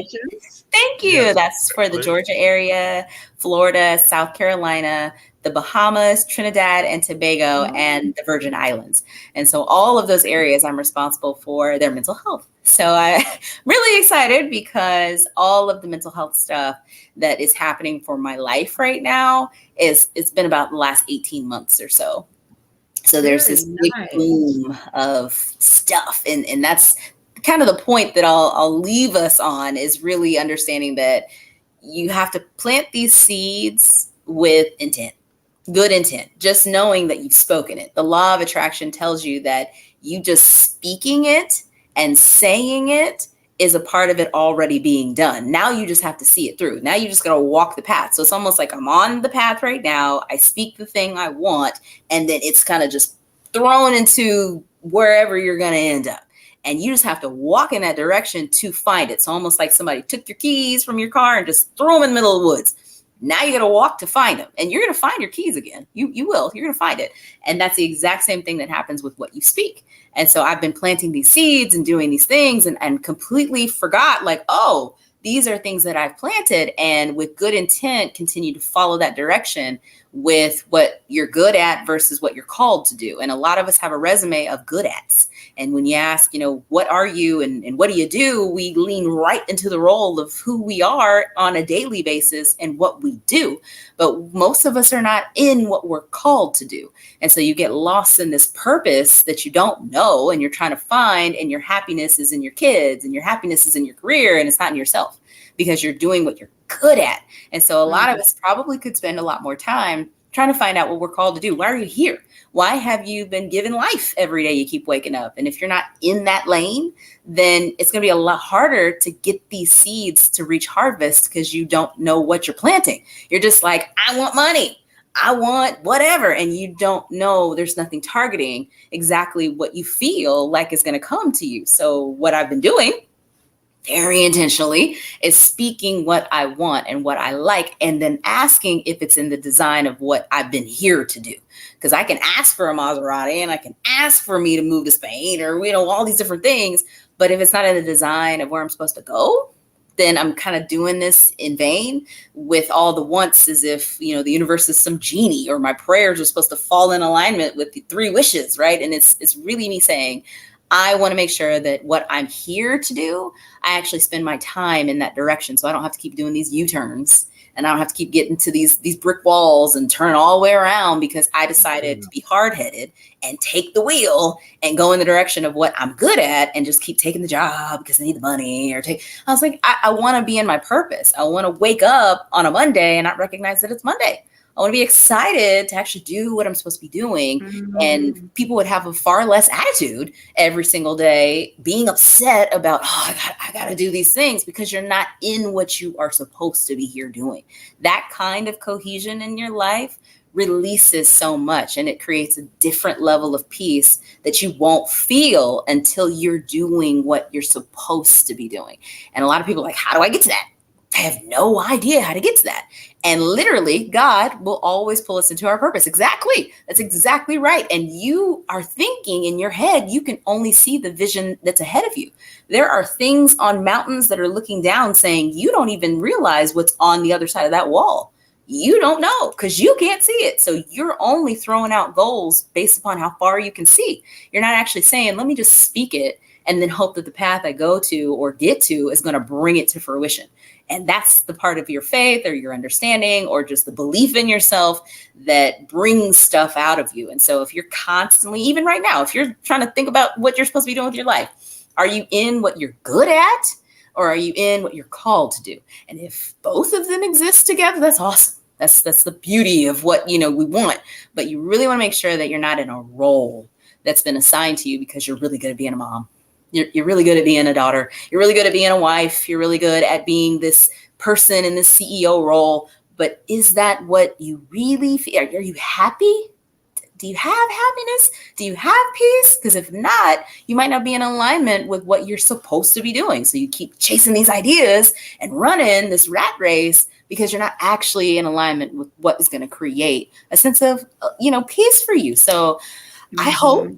E: thank you. Yes. That's for the Georgia area, Florida, South Carolina, the Bahamas, Trinidad and Tobago, and the Virgin Islands. And so all of those areas I'm responsible for their mental health. So I'm really excited because all of the mental health stuff that is happening for my life right now it's been about the last 18 months or so. So there's this big boom of stuff. And that's kind of the point that I'll leave us on, is really understanding that you have to plant these seeds with intent. Good intent, just knowing that you've spoken it. The law of attraction tells you that you just speaking it and saying it is a part of it already being done. Now you just have to see it through. Now you just got to walk the path. So it's almost like I'm on the path right now. I speak the thing I want, and then it's kind of just thrown into wherever you're going to end up. and you just have to walk in that direction to find it. So almost like somebody took your keys from your car and just threw them in the middle of the woods. Now you got to walk to find them, and you're going to find your keys again. You will. You're going to find it. And that's the exact same thing that happens with what you speak. And so I've been planting these seeds and doing these things and completely forgot, like, oh, these are things that I've planted, and with good intent, continue to follow that direction with what you're good at versus what you're called to do. And a lot of us have a resume of good ats. And when you ask, what are you and what do you do? We lean right into the role of who we are on a daily basis and what we do. But most of us are not in what we're called to do. And so you get lost in this purpose that you don't know and you're trying to find, and your happiness is in your kids and your happiness is in your career, and it's not in yourself because you're doing what you're good at. And so a lot of us probably could spend a lot more time trying to find out what we're called to do. Why are you here? Why have you been given life every day you keep waking up? And if you're not in that lane, then it's going to be a lot harder to get these seeds to reach harvest because you don't know what you're planting. You're just like, I want money. I want whatever. And you don't know, there's nothing targeting exactly what you feel like is going to come to you. So what I've been doing very intentionally is speaking what I want and what I like, and then asking if it's in the design of what I've been here to do. Because I can ask for a Maserati and I can ask for me to move to Spain or, all these different things. But if it's not in the design of where I'm supposed to go, then I'm kind of doing this in vain with all the wants, as if, the universe is some genie, or my prayers are supposed to fall in alignment with the 3 wishes, right? And it's really me saying, I want to make sure that what I'm here to do, I actually spend my time in that direction. So I don't have to keep doing these U-turns, and I don't have to keep getting to these brick walls and turn all the way around, because I decided to be hard-headed and take the wheel and go in the direction of what I'm good at, and just keep taking the job because I need the money, I was like, I want to be in my purpose. I want to wake up on a Monday and not recognize that it's Monday. I want to be excited to actually do what I'm supposed to be doing. Mm-hmm. And people would have a far less attitude every single day being upset about, I got to do these things, because you're not in what you are supposed to be here doing. That kind of cohesion in your life releases so much, and it creates a different level of peace that you won't feel until you're doing what you're supposed to be doing. And a lot of people are like, how do I get to that? I have no idea how to get to that. And literally, God will always pull us into our purpose. Exactly. That's exactly right. And you are thinking in your head, you can only see the vision that's ahead of you. There are things on mountains that are looking down saying, you don't even realize what's on the other side of that wall. You don't know because you can't see it. So you're only throwing out goals based upon how far you can see. You're not actually saying, let me just speak it and then hope that the path I go to or get to is going to bring it to fruition. And that's the part of your faith or your understanding or just the belief in yourself that brings stuff out of you. And so if you're constantly, even right now, if you're trying to think about what you're supposed to be doing with your life, are you in what you're good at, or are you in what you're called to do? And if both of them exist together, that's awesome. That's the beauty of what, we want. But you really want to make sure that you're not in a role that's been assigned to you because you're really good at being a mom. You're really good at being a daughter. You're really good at being a wife. You're really good at being this person in this CEO role. But is that what you really feel? Are you happy? Do you have happiness? Do you have peace? Because if not, you might not be in alignment with what you're supposed to be doing. So you keep chasing these ideas and running this rat race because you're not actually in alignment with what is going to create a sense of, peace for you. So I hope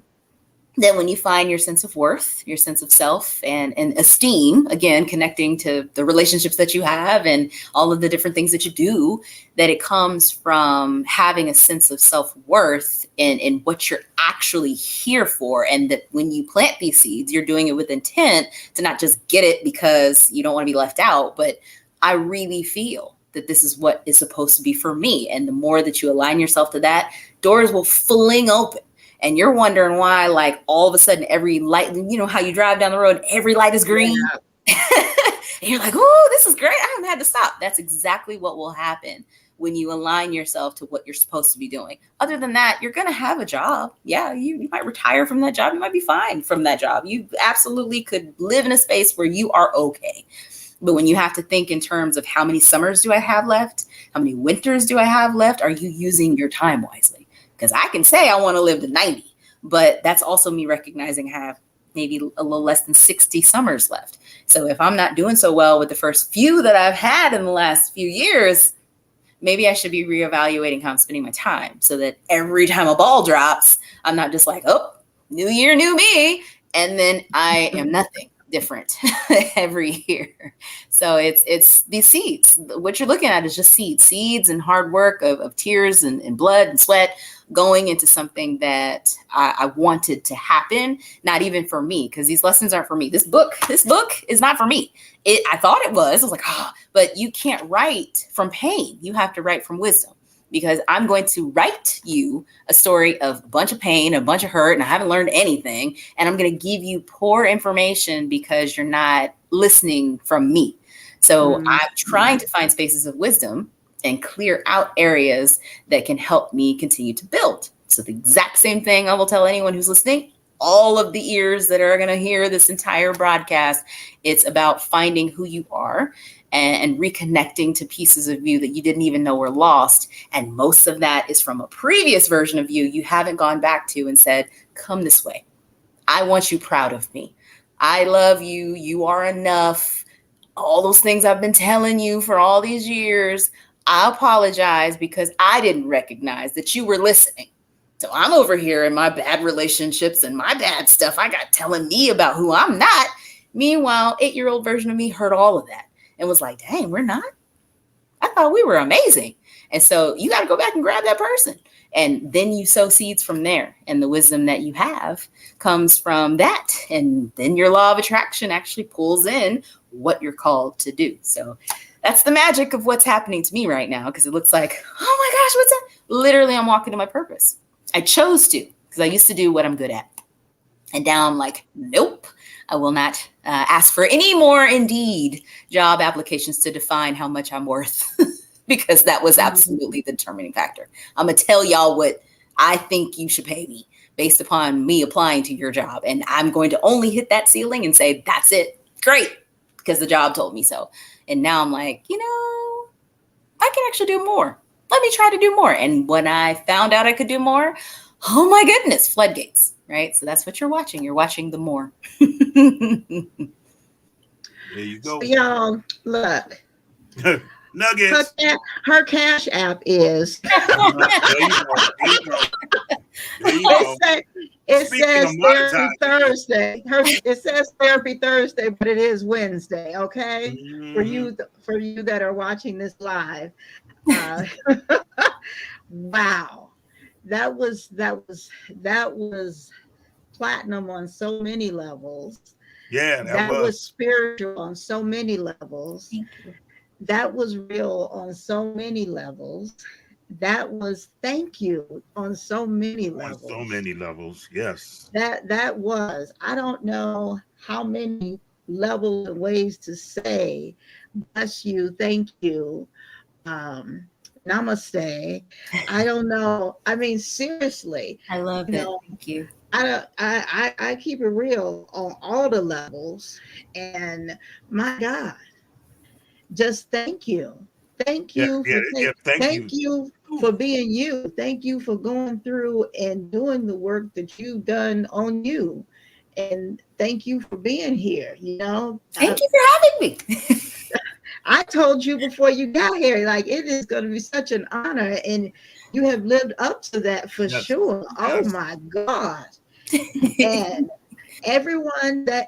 E: that when you find your sense of worth, your sense of self and esteem, again, connecting to the relationships that you have and all of the different things that you do, that it comes from having a sense of self-worth in what you're actually here for. And that when you plant these seeds, you're doing it with intent to not just get it because you don't want to be left out, but I really feel that this is what is supposed to be for me. And the more that you align yourself to that, doors will fling open. And you're wondering why, like, all of a sudden, every light, how you drive down the road, every light is green. Yeah. And you're like, oh, this is great. I haven't had to stop. That's exactly what will happen when you align yourself to what you're supposed to be doing. Other than that, you're going to have a job. Yeah, you might retire from that job. You might be fine from that job. You absolutely could live in a space where you are okay. But when you have to think in terms of how many summers do I have left? How many winters do I have left? Are you using your time wisely? Because I can say I want to live to 90, but that's also me recognizing I have maybe a little less than 60 summers left. So if I'm not doing so well with the first few that I've had in the last few years, maybe I should be reevaluating how I'm spending my time so that every time a ball drops, I'm not just like, oh, new year, new me. And then I am nothing different every year. So it's these seeds. What you're looking at is just seeds and hard work of tears and blood and sweat going into something that I wanted to happen, not even for me, because these lessons aren't for me. This book is not for me. I thought it was. I was like, but you can't write from pain. You have to write from wisdom, because I'm going to write you a story of a bunch of pain, a bunch of hurt, and I haven't learned anything. And I'm going to give you poor information because you're not listening from me. So I'm trying to find spaces of wisdom and clear out areas that can help me continue to build. So the exact same thing I will tell anyone who's listening, all of the ears that are going to hear this entire broadcast. It's about finding who you are and reconnecting to pieces of you that you didn't even know were lost. And most of that is from a previous version of you haven't gone back to and said, come this way. I want you proud of me. I love you. You are enough. All those things I've been telling you for all these years. I apologize because I didn't recognize that you were listening. So I'm over here in my bad relationships and my bad stuff I got telling me about who I'm not. Meanwhile, 8-year-old version of me heard all of that and was like, dang, we're not? I thought we were amazing. And so you got to go back and grab that person. And then you sow seeds from there. And the wisdom that you have comes from that. And then your law of attraction actually pulls in what you're called to do. So that's the magic of what's happening to me right now, because it looks like, oh my gosh, what's that? Literally, I'm walking to my purpose. I chose to, because I used to do what I'm good at. And now I'm like, nope, I will not ask for any more Indeed job applications to define how much I'm worth, because that was absolutely the determining factor. I'm going to tell y'all what I think you should pay me based upon me applying to your job. And I'm going to only hit that ceiling and say, that's it. Great. Because the job told me so. And now I'm like, I can actually do more. Let me try to do more. And when I found out I could do more, oh my goodness, floodgates, right? So that's what you're watching. You're watching the more.
D: There you go.
C: So y'all, look.
D: Nuggets.
C: Her cash app is.
D: There you go.
C: It says Therapy Thursday. It says Therapy Thursday, but it is Wednesday. Okay, for you that are watching this live. Wow, that was platinum on so many levels.
D: Yeah,
C: that was spiritual on so many levels.
E: Thank you.
C: That was real on so many levels. That was thank you on so many levels.
D: On so many levels, yes.
C: That was, I don't know how many levels and ways to say bless you, thank you, namaste. I don't know. I mean, seriously.
E: I love it. Thank you.
C: I keep it real on all the levels, and my God, just thank you. Thank you. Thank you for being you. Thank you for going through and doing the work that you've done on you. And thank you for being here.
E: Thank you for having me.
C: I told you before you got here, like, it is going to be such an honor, and you have lived up to that for sure. Oh my God. And everyone that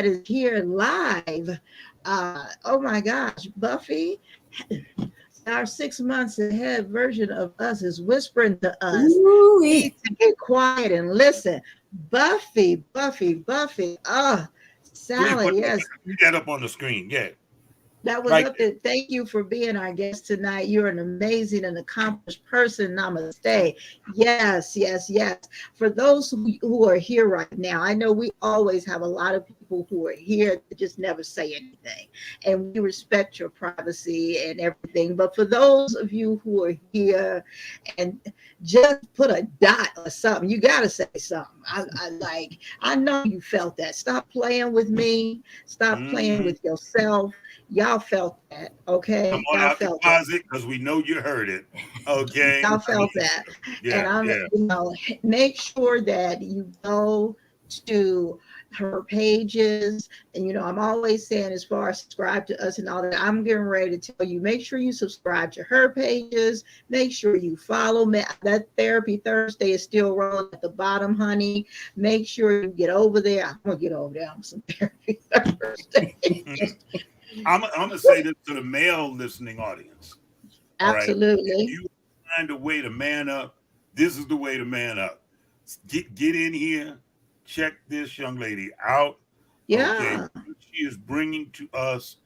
C: is here live, oh my gosh, Buffy, our 6 months ahead version of us is whispering to us. Need to get quiet and listen. Buffy. Sally, yes.
D: You got up on the screen, yeah.
C: That was up there. Thank you for being our guest tonight. You're an amazing and accomplished person. Namaste. Yes. For those who are here right now, I know we always have a lot of people who are here that just never say anything. And we respect your privacy and everything. But for those of you who are here and just put a dot or something, you got to say something. I know you felt that. Stop playing with me. Stop playing with yourself. Y'all felt that, okay?
D: Come on out the closet, because we know you heard it, okay?
C: Y'all felt that. And make sure that you go to her pages. And, I'm always saying, as far as subscribe to us and all that, I'm getting ready to tell you, make sure you subscribe to her pages. Make sure you follow me. That Therapy Thursday is still rolling at the bottom, honey. Make sure you get over there. I'm going to get over there on some Therapy Thursday.
D: I'm going to say this to the male listening audience.
C: Absolutely.
D: Right? If you find a way to man up, this is the way to man up. Get in here, check this young lady out.
C: Yeah.
D: Okay? What she is bringing to us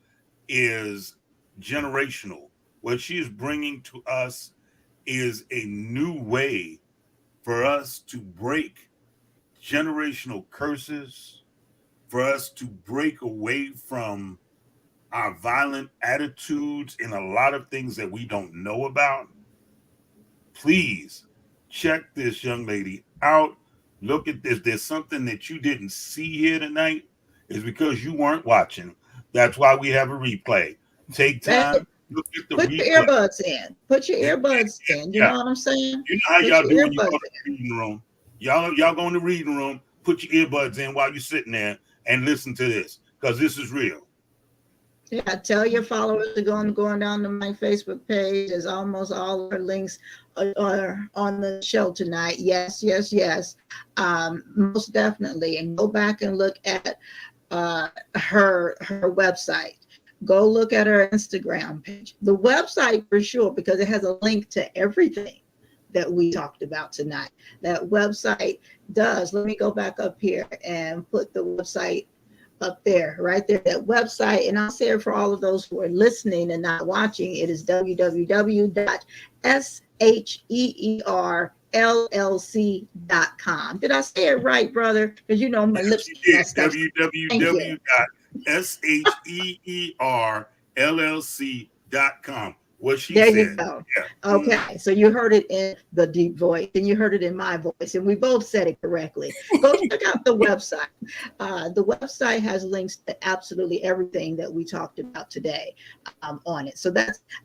D: is generational. What she is bringing to us is a new way for us to break generational curses, for us to break away from our violent attitudes and a lot of things that we don't know about. Please check this young lady out. Look at this. There's something that you didn't see here tonight. It's because you weren't watching. That's why we have a replay. Take time. Look at the
C: Put
D: replay.
C: your earbuds in. Put your earbuds in. You know what I'm saying?
D: You know how y'all do when you go
C: earbuds
D: to the reading room. Y'all go in the reading room, put your earbuds in while you're sitting there and listen to this, because this is real.
C: Yeah, tell your followers to going down to my Facebook page. There's almost all our links are on the show tonight. Yes. Most definitely. And go back and look at her website. Go look at her Instagram page. The website for sure, because it has a link to everything that we talked about tonight. That website does. Let me go back up here and put the website up there, right there, that website. And I'll say it for all of those who are listening and not watching. It is www.SHEERLLC.com. Did I say it right, brother? Because my lips.
D: www.SHEERLLC.com. What she
C: there
D: said.
C: You go.
D: Yeah.
C: Okay, so you heard it in the deep voice, and you heard it in my voice, and we both said it correctly. Go check out the website. The website has links to absolutely everything that we talked about today on it. So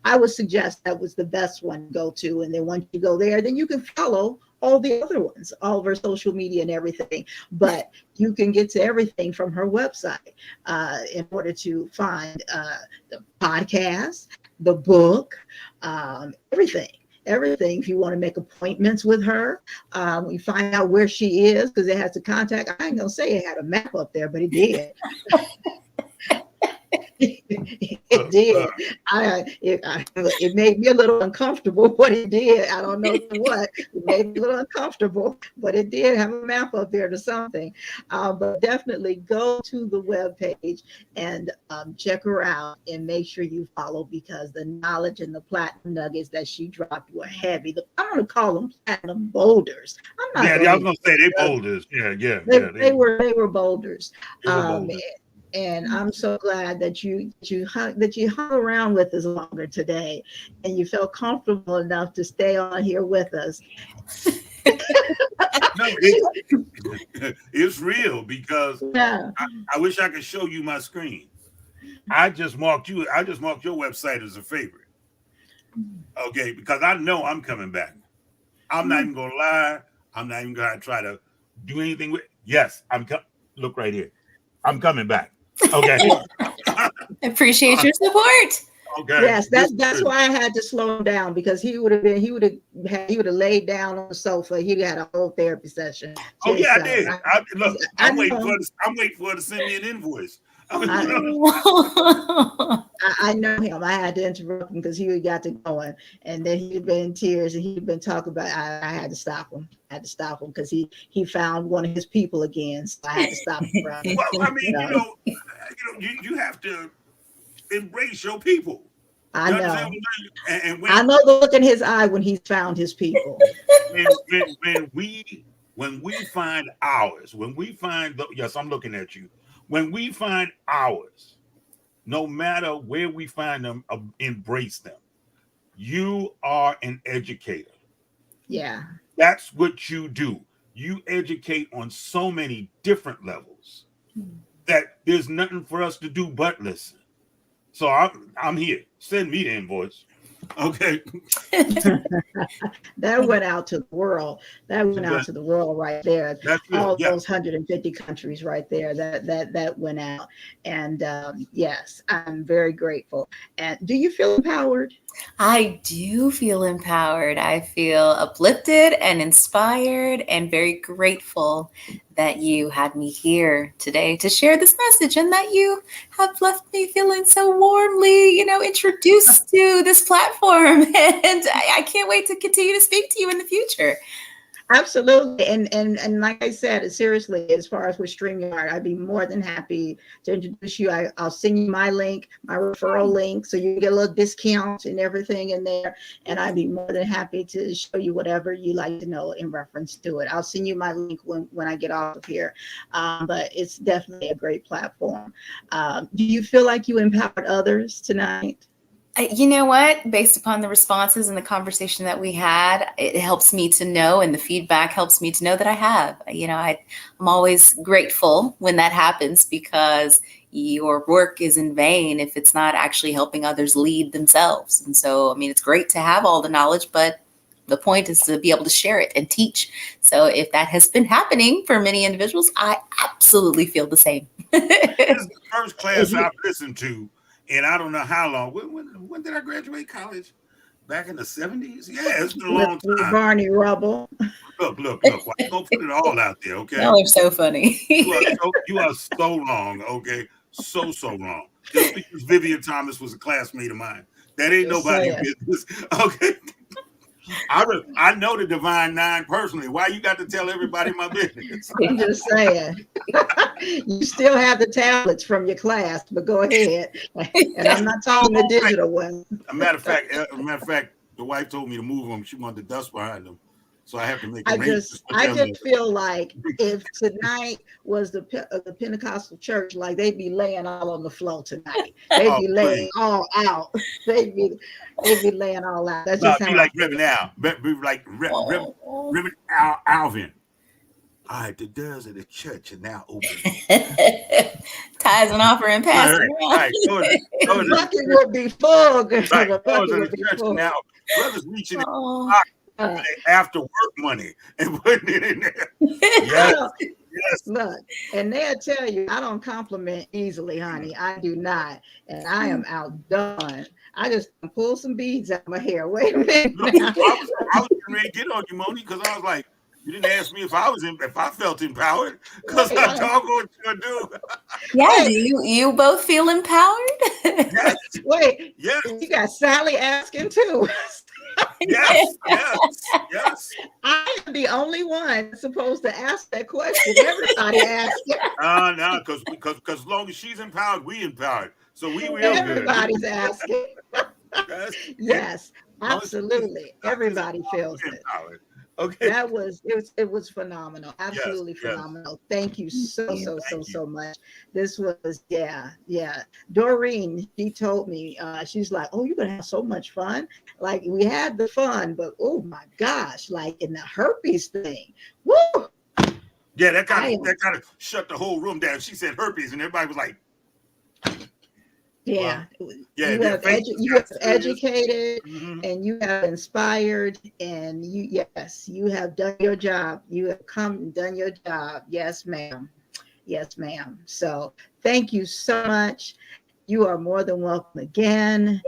C: I would suggest that was the best one to go to. And then once you go there, then you can follow all the other ones, all of her social media and everything. But you can get to everything from her website in order to find the podcast, the book, everything. If you want to make appointments with her, we find out where she is, because it has a contact. I ain't gonna say it had a map up there, but it did. It did. It made me a little uncomfortable what it did. I don't know what. It made me a little uncomfortable, but it did have a map up there to something. But definitely go to the webpage and check her out and make sure you follow, because the knowledge and the platinum nuggets that she dropped were heavy. I'm going to call them platinum boulders.
D: I was going to say they boulders. Yeah.
C: They were boulders.
D: They were boulders.
C: And I'm so glad that you hung around with us longer today, and you felt comfortable enough to stay on here with us.
D: No, it's real, because I wish I could show you my screen. I just marked your website as a favorite. Okay, because I know I'm coming back. I'm not even gonna lie. I'm not even gonna try to do anything with. Yes, look right here. I'm coming back. Okay.
E: Appreciate your support.
D: Okay.
C: Yes, that's why I had to slow him down, because he would have laid down on the sofa. He had a whole therapy session.
D: Oh yeah, I did. I'm waiting for her to send me an invoice.
C: I know him. I had to interrupt him because he got to going, and then he'd been in tears, and he'd been talking about. I had to stop him. Because he found one of his people again. So I had to stop him.
D: Well, I mean, you have to embrace your people.
C: I know.
D: And
C: I know the look in his eye when he's found his people.
D: when we find ours, yes, I'm looking at you. When we find ours, no matter where we find them, embrace them. You are an educator.
C: Yeah.
D: That's what you do. You educate on so many different levels that there's nothing for us to do but listen. So I'm here. Send me the invoice. Okay.
C: That went out to the world. That went out to the world right there.
D: That's good.
C: All
D: Yeah.
C: those 150 countries right there. That went out. And yes, I'm very grateful. And do you feel empowered?
E: I do feel empowered. I feel uplifted and inspired and very grateful that you had me here today to share this message and that you have left me feeling so warmly, introduced to this platform. And I can't wait to continue to speak to you in the future.
C: Absolutely. And like I said, seriously, as far as with StreamYard, I'd be more than happy to introduce you. I'll send you my link, my referral link, so you get a little discount and everything in there. And I'd be more than happy to show you whatever you like to know in reference to it. I'll send you my link when I get off of here. But it's definitely a great platform. Do you feel like you empowered others tonight?
E: You know what? Based upon the responses and the conversation that we had, it helps me to know, and the feedback helps me to know that I have. I'm always grateful when that happens, because your work is in vain if it's not actually helping others lead themselves. And so, it's great to have all the knowledge, but the point is to be able to share it and teach. So if that has been happening for many individuals, I absolutely feel the same.
D: This is the first class I've listened to. And I don't know how long. When did I graduate college? Back in the 70s? Yeah, it's been a long time.
C: Barney Rubble.
D: Look. Why you gonna put it all out there, okay?
E: Y'all are so funny.
D: You are so wrong, okay? So wrong. Just because Vivian Thomas was a classmate of mine. That ain't nobody's business. Okay. I know the Divine Nine personally. Why you got to tell everybody my business?
C: I'm just saying. You still have the tablets from your class, but go ahead. And I'm not talking the digital one.
D: A matter of fact, the wife told me to move them. She wanted the dust behind them, so I have to make.
C: I just feel like if tonight was the Pentecostal church, like they'd be laying all on the floor tonight. They'd be laying all out. They'd be laying all out. That's just how
D: be like Reverend Al, Reverend Alvin. All right, the doors of the church are now open.
E: Tithes and offering passed around.
D: Right.
C: The bucket would be full.
D: Right.
C: The bucket would be full.
D: Now, brothers reaching after work money and putting it in there. Yes.
C: Look, and they'll tell you, I don't compliment easily, honey. I do not. And I am outdone. I just pull some beads out of my hair. Wait a minute.
D: I was ready to get on you, Moni, because I was like, you didn't ask me if I felt empowered, because I talk what you're gonna do.
E: Yeah, you both feel empowered?
D: Yes.
C: Wait,
D: yes.
C: You got Sally asking too.
D: Yes. I'm
C: the only one supposed to ask that question. Everybody asks it.
D: No, because as long as she's empowered, we empowered. So we real
C: Everybody's
D: good.
C: asking. Yes, absolutely. Everybody feels it.
D: Okay.
C: It was phenomenal. Absolutely phenomenal. Thank you so much. This was Doreen, she told me, she's like, oh, you're gonna have so much fun. Like, we had the fun, but oh my gosh, like in the herpes thing. Woo!
D: Yeah, that kind of shut the whole room down. She said herpes, and everybody was like,
C: yeah.
D: Yeah,
C: you have educated, and you have inspired, and you have done your job. You have come and done your job. Yes, ma'am. So thank you so much. You are more than welcome again.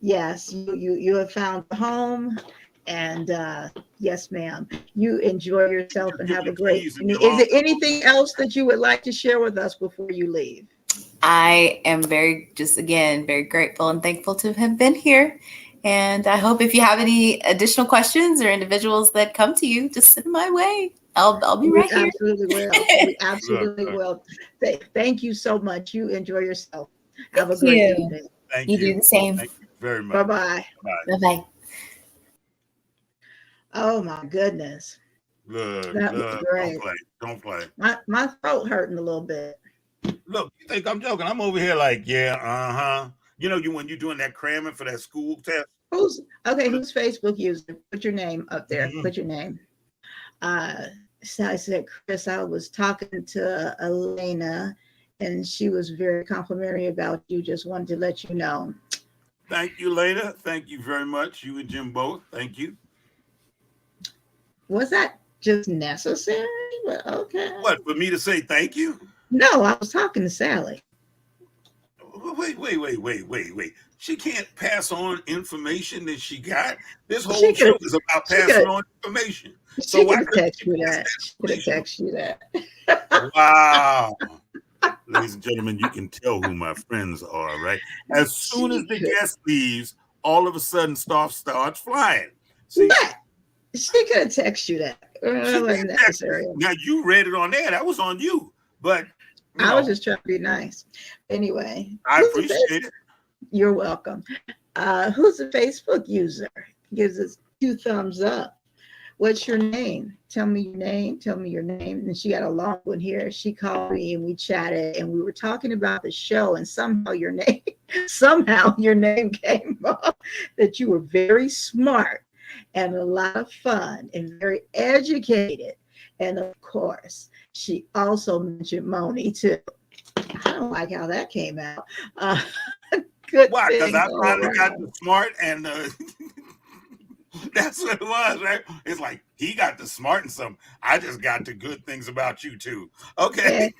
C: Yes, you have found a home. And yes, ma'am, you enjoy yourself and have a great. Is there anything else that you would like to share with us before you leave?
E: I am very grateful and thankful to have been here. And I hope if you have any additional questions or individuals that come to you, just send them my way. I'll be right here.
C: We absolutely will. Thank you so much. You enjoy yourself. Have a great evening.
D: Thank you.
E: You do the same.
D: Thank you very much.
C: Bye-bye.
E: Bye-bye.
C: Oh my goodness. That was great.
D: Don't play.
C: My throat hurting a little bit.
D: Look, you think I'm joking? I'm over here like, You know, when you're doing that cramming for that school test.
C: Who's Facebook user? Put your name up there. Put your name. So I said, Chris, I was talking to Elena, and she was very complimentary about you. Just wanted to let you know.
D: Thank you, Leda. Thank you very much. You and Jim both. Thank you.
C: Was that just necessary? But okay.
D: What, for me to say thank you?
C: No, I was talking to Sally.
D: Wait. She can't pass on information that she got. This whole
C: She
D: show
C: could
D: is about passing on information. So
C: she
D: why
C: could
D: couldn't
C: text
D: you
C: you
D: pass
C: that. She could
D: information?
C: text you that.
D: Wow. Ladies and gentlemen, you can tell who my friends are, right? As soon as the guest leaves, all of a sudden stuff starts flying. See,
C: What? She could text you that. It wasn't necessary.
D: now you read it on there. That was on you. But
C: I was just trying to be nice. Anyway.
D: I appreciate it.
C: You're welcome. Who's a Facebook user? Gives us 2 thumbs up. What's your name? Tell me your name. Tell me your name. And she got a long one here. She called me and we chatted and we were talking about the show, and somehow your name came up, that you were very smart and a lot of fun and very educated. And of course, she also mentioned Moni too. I don't like how that came out. Good.
D: Why? Because I
C: thing
D: finally
C: all
D: got
C: around.
D: the smart and that's what it was, right? It's like he got the smart and some. I just got the good things about you too. Okay.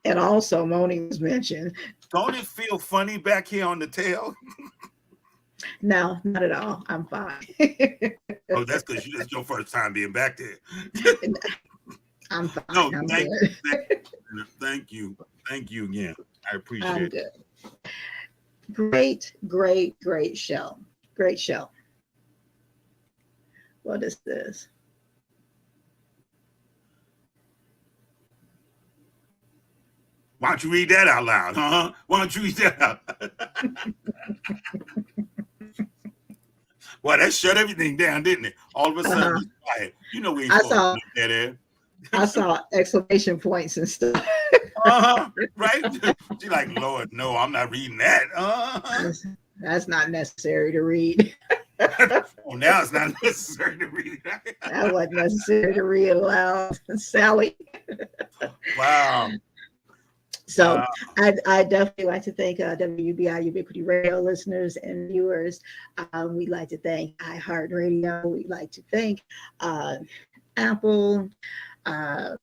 C: And also Moni was mentioned.
D: Don't it feel funny back here on the tail?
C: No, not at all. I'm fine.
D: Oh, that's because it's your first time being back there.
C: I'm fine.
D: No,
C: I'm
D: thank
C: good.
D: you. Thank you. Thank you again. I appreciate
C: I'm
D: it.
C: good. Great show. Great show. What is this?
D: Why don't you read that out loud? Huh? Why don't you read that out? Well, that shut everything down, didn't it? All of a sudden, it's quiet. You know we ain't supposed to make that in.
C: I saw exclamation points and stuff.
D: Right? She's like, Lord, no, I'm not reading that.
C: That's not necessary to read.
D: Oh, now it's not necessary to read.
C: That wasn't necessary to read aloud, Sally.
D: Wow.
C: So I definitely like to thank WUBI Ubiquity Radio listeners and viewers. We'd like to thank iHeartRadio. We'd like to thank Apple. I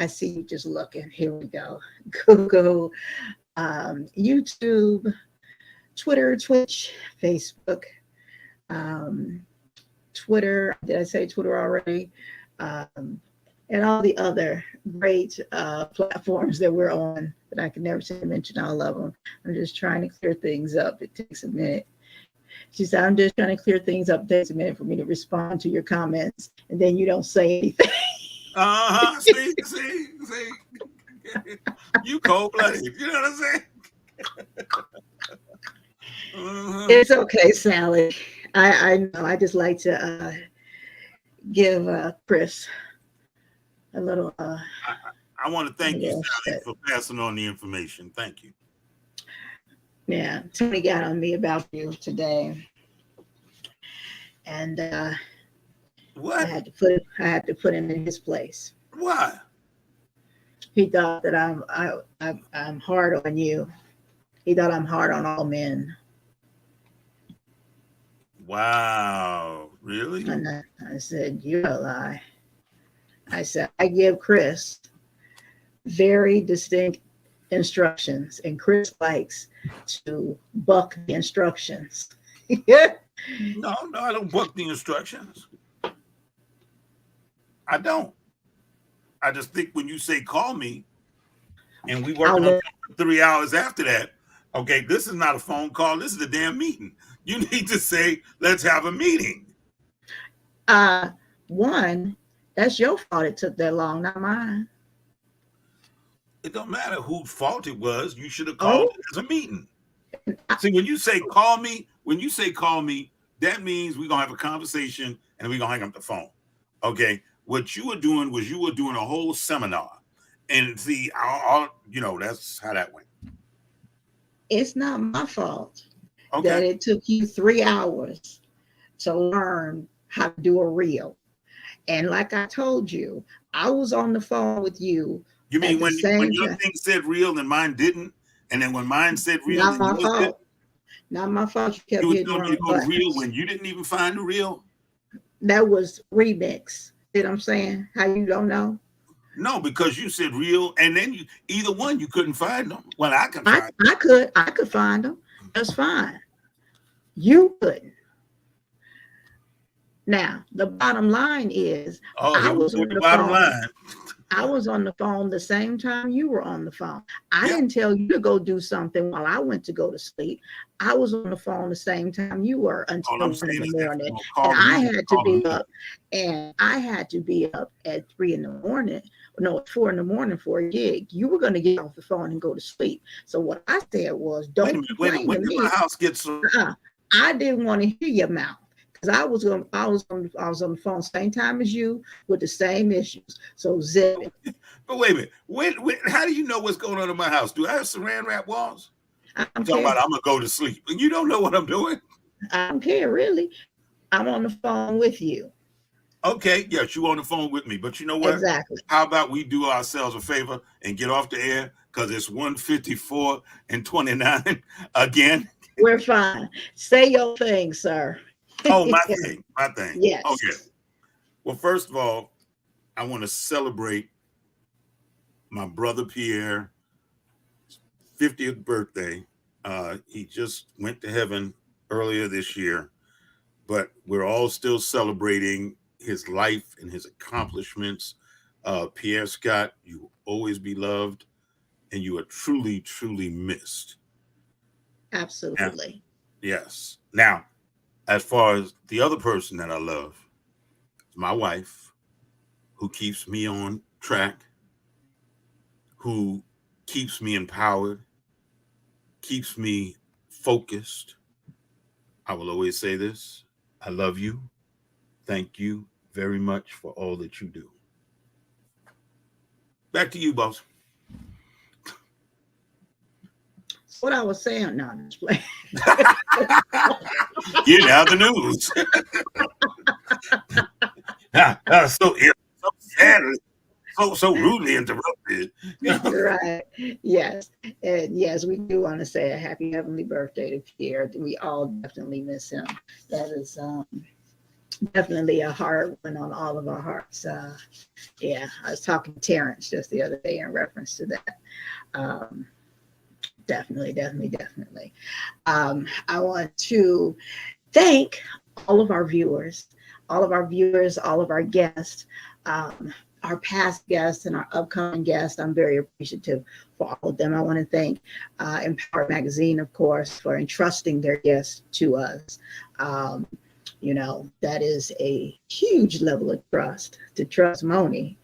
C: see you just looking. Here we go. Google, YouTube, Twitter, Twitch, Facebook, Twitter. Did I say Twitter already? And all the other great platforms that we're on that I can never say to mention all of them. I'm just trying to clear things up. It takes a minute. She said, I'm just trying to clear things up. It takes a minute for me to respond to your comments, and then you don't say anything.
D: See. You cold-blooded. You know what I'm saying?
C: It's okay, Sally. I know. I just like to give Chris a little.
D: I want to thank you, Sally, for passing on the information. Thank you.
C: Yeah, Tony got on me about you today, and
D: what?
C: I had to put him in his place.
D: Why?
C: He thought that I'm hard on you. He thought I'm hard on all men.
D: Wow, really?
C: And I said, you're a lie. I said, I give Chris very distinct instructions, and Chris likes to buck the instructions.
D: No, I don't buck the instructions. I don't. I just think when you say call me, and we working on 3 hours after that, okay, this is not a phone call. This is a damn meeting. You need to say, let's have a meeting.
C: One, that's your fault it took that long, not mine.
D: It don't matter whose fault it was. You should have called it as a meeting. See, when you say call me, that means we're going to have a conversation and we're going to hang up the phone. Okay? What you were doing was you were doing a whole seminar. And see, that's how that went.
C: It's not my fault
D: Okay.
C: that it took you 3 hours to learn how to do a reel. And like I told you, I was on the phone with you.
D: You mean when your thing said real and mine didn't? And then when mine said real,
C: not my fault. Not my fault. You kept
D: You were
C: hitting
D: telling me to
C: wrong
D: go to reel
C: buttons.
D: when you didn't even find the reel?
C: That was remix. See what I'm saying? How you don't know?
D: No, because you said reel, and then either one you couldn't find them. Well, I can find them.
C: I could find them. That's fine. You couldn't. Now, the bottom line is,
D: Oh,
C: I
D: here we
C: was
D: go.
C: on
D: The
C: the
D: bottom
C: phone.
D: line.
C: I was on the phone the same time you were on the phone. I
D: Yep.
C: didn't tell you to go do something while I went to go to sleep. I was on the phone the same time you were
D: All
C: until
D: I'm
C: 1 in
D: saying
C: the
D: is that
C: morning.
D: you're
C: And
D: calling
C: I
D: me,
C: had to
D: calling
C: be
D: me.
C: up, and I had to be up at 3 in the morning. No, at 4 in the morning for a gig. You were going to get off the phone and go to sleep. So what I said was,
D: Wait a
C: don't
D: minute. Wait a
C: complain
D: minute.
C: to
D: When did
C: me.
D: my house get so?
C: I didn't want to hear your mouth. Because I was on the phone same time as you with the same issues. So zip it.
D: But wait a minute. When, how do you know what's going on in my house? Do I have saran wrap walls?
C: I
D: I'm
C: don't
D: talking
C: care.
D: about I'm gonna go to sleep, and you don't know what I'm doing.
C: I don't care, really. I'm on the phone with you.
D: Okay, yes, you on the phone with me, but you know what?
C: Exactly.
D: How about we do ourselves a favor and get off the air because it's 1:54 and 29 again.
C: We're fine. Say your thing, sir.
D: Oh, my thing.
C: Yes.
D: Okay. Well, first of all, I want to celebrate my brother Pierre's 50th birthday. He just went to heaven earlier this year, but we're all still celebrating his life and his accomplishments. Pierre Scott, you will always be loved, and you are truly, truly missed.
C: Absolutely.
D: Yes. Now, as far as the other person that I love, my wife, who keeps me on track, who keeps me empowered, keeps me focused. I will always say this: I love you. Thank you very much for all that you do. Back to you, boss.
C: What I was saying, no, I'm just playing.
D: You now the news. So sad, so rudely interrupted.
C: Right. Yes. And yes, we do want to say a happy heavenly birthday to Pierre. We all definitely miss him. That is definitely a hard one on all of our hearts. Yeah, I was talking to Terrence just the other day in reference to that. Definitely. I want to thank all of our viewers, all of our guests, our past guests and our upcoming guests. I'm very appreciative for all of them. I want to thank Empower Magazine, of course, for entrusting their guests to us. You know, that is a huge level of trust, to trust Moni,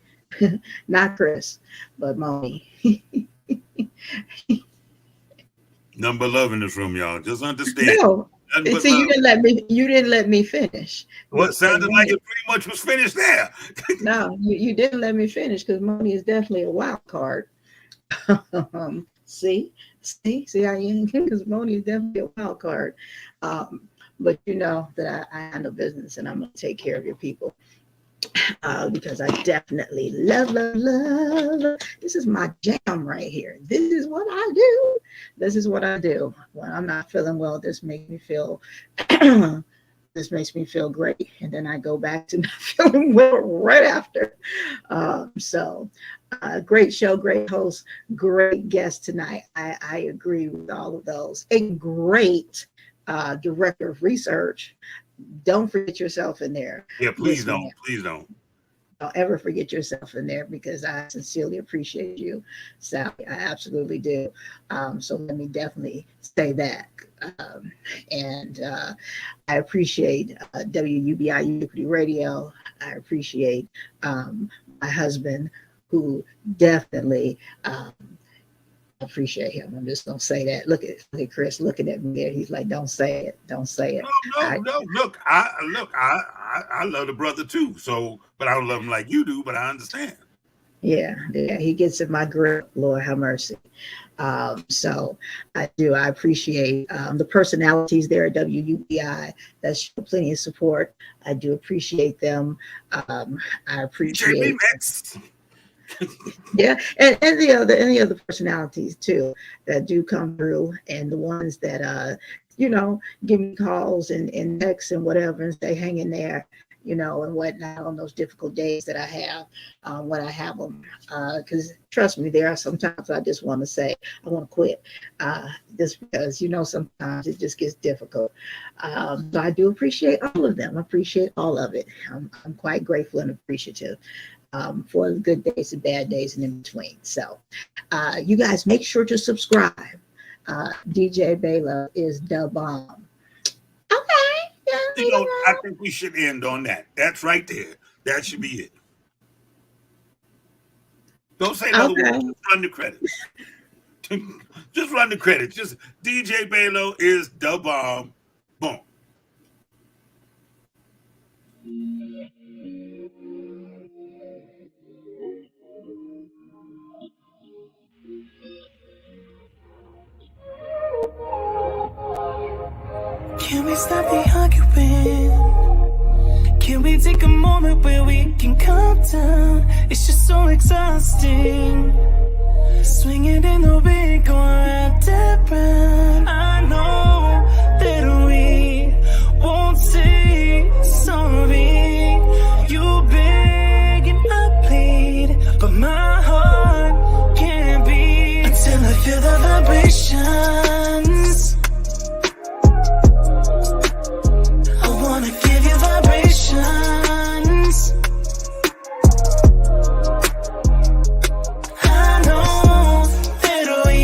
C: not Chris, but Moni.
D: Number love in this room, y'all. Just understand.
C: No, see, you didn't let me finish.
D: What sounded like it pretty much was finished there.
C: No, you didn't let me finish because Moni is definitely a wild card. See how you because Moni is definitely a wild card. But you know that I handle business and I'm gonna take care of your people. Because I definitely love. This is my jam right here. This is what I do. When I'm not feeling well, this makes me feel great. And then I go back to not feeling well right after. Great show, great host, great guest tonight. I agree with all of those. A great director of research. Don't forget yourself in there.
D: Yeah, please don't. Please don't.
C: Don't ever forget yourself in there because I sincerely appreciate you, Sally. I absolutely do. So let me definitely say that. I appreciate WUBI Ubiquity Radio. I appreciate my husband, who definitely appreciate him. I'm just gonna say that. Look at Chris looking at me there. He's like, "Don't say it. Don't say it."
D: No. Look, I love the brother too. So, but I don't love him like you do. But I understand.
C: Yeah, he gets in my grip. Lord have mercy. So I do. I appreciate the personalities there at WUBI that show plenty of support. I do appreciate them. I appreciate. Yeah, and the other personalities too that do come through, and the ones that give me calls and texts and whatever, and say hang in there, and whatnot on those difficult days that I have when I have them. Because trust me, there are sometimes I just want to say I want to quit, just because sometimes it just gets difficult. So I do appreciate all of them. I appreciate all of it. I'm quite grateful and appreciative. For the good days and bad days and in between. So you guys make sure to subscribe. DJ Balo is the bomb. Okay. Yeah,
D: I think we should end on that. That's right there. That should be it. Don't say another word. Just run the credits. Just run the credits. Just DJ Balo is the bomb. Boom.
B: Can we stop the arguing? Can we take a moment where we can calm down? It's just so exhausting. Swinging in the wind, going round and round. I know that we won't say sorry. You beg and I plead, but my heart can't beat until I feel the vibrations. I wanna give you vibrations. I know that we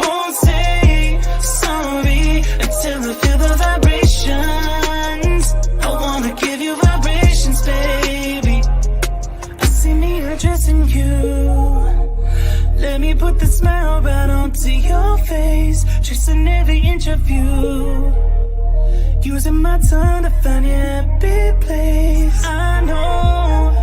B: won't say sorry until I feel the vibrations. I wanna give you vibrations, baby. I see me addressing you. Let me put the smile right onto your face, tracing every inch of you. Using my tongue to find your happy place. I know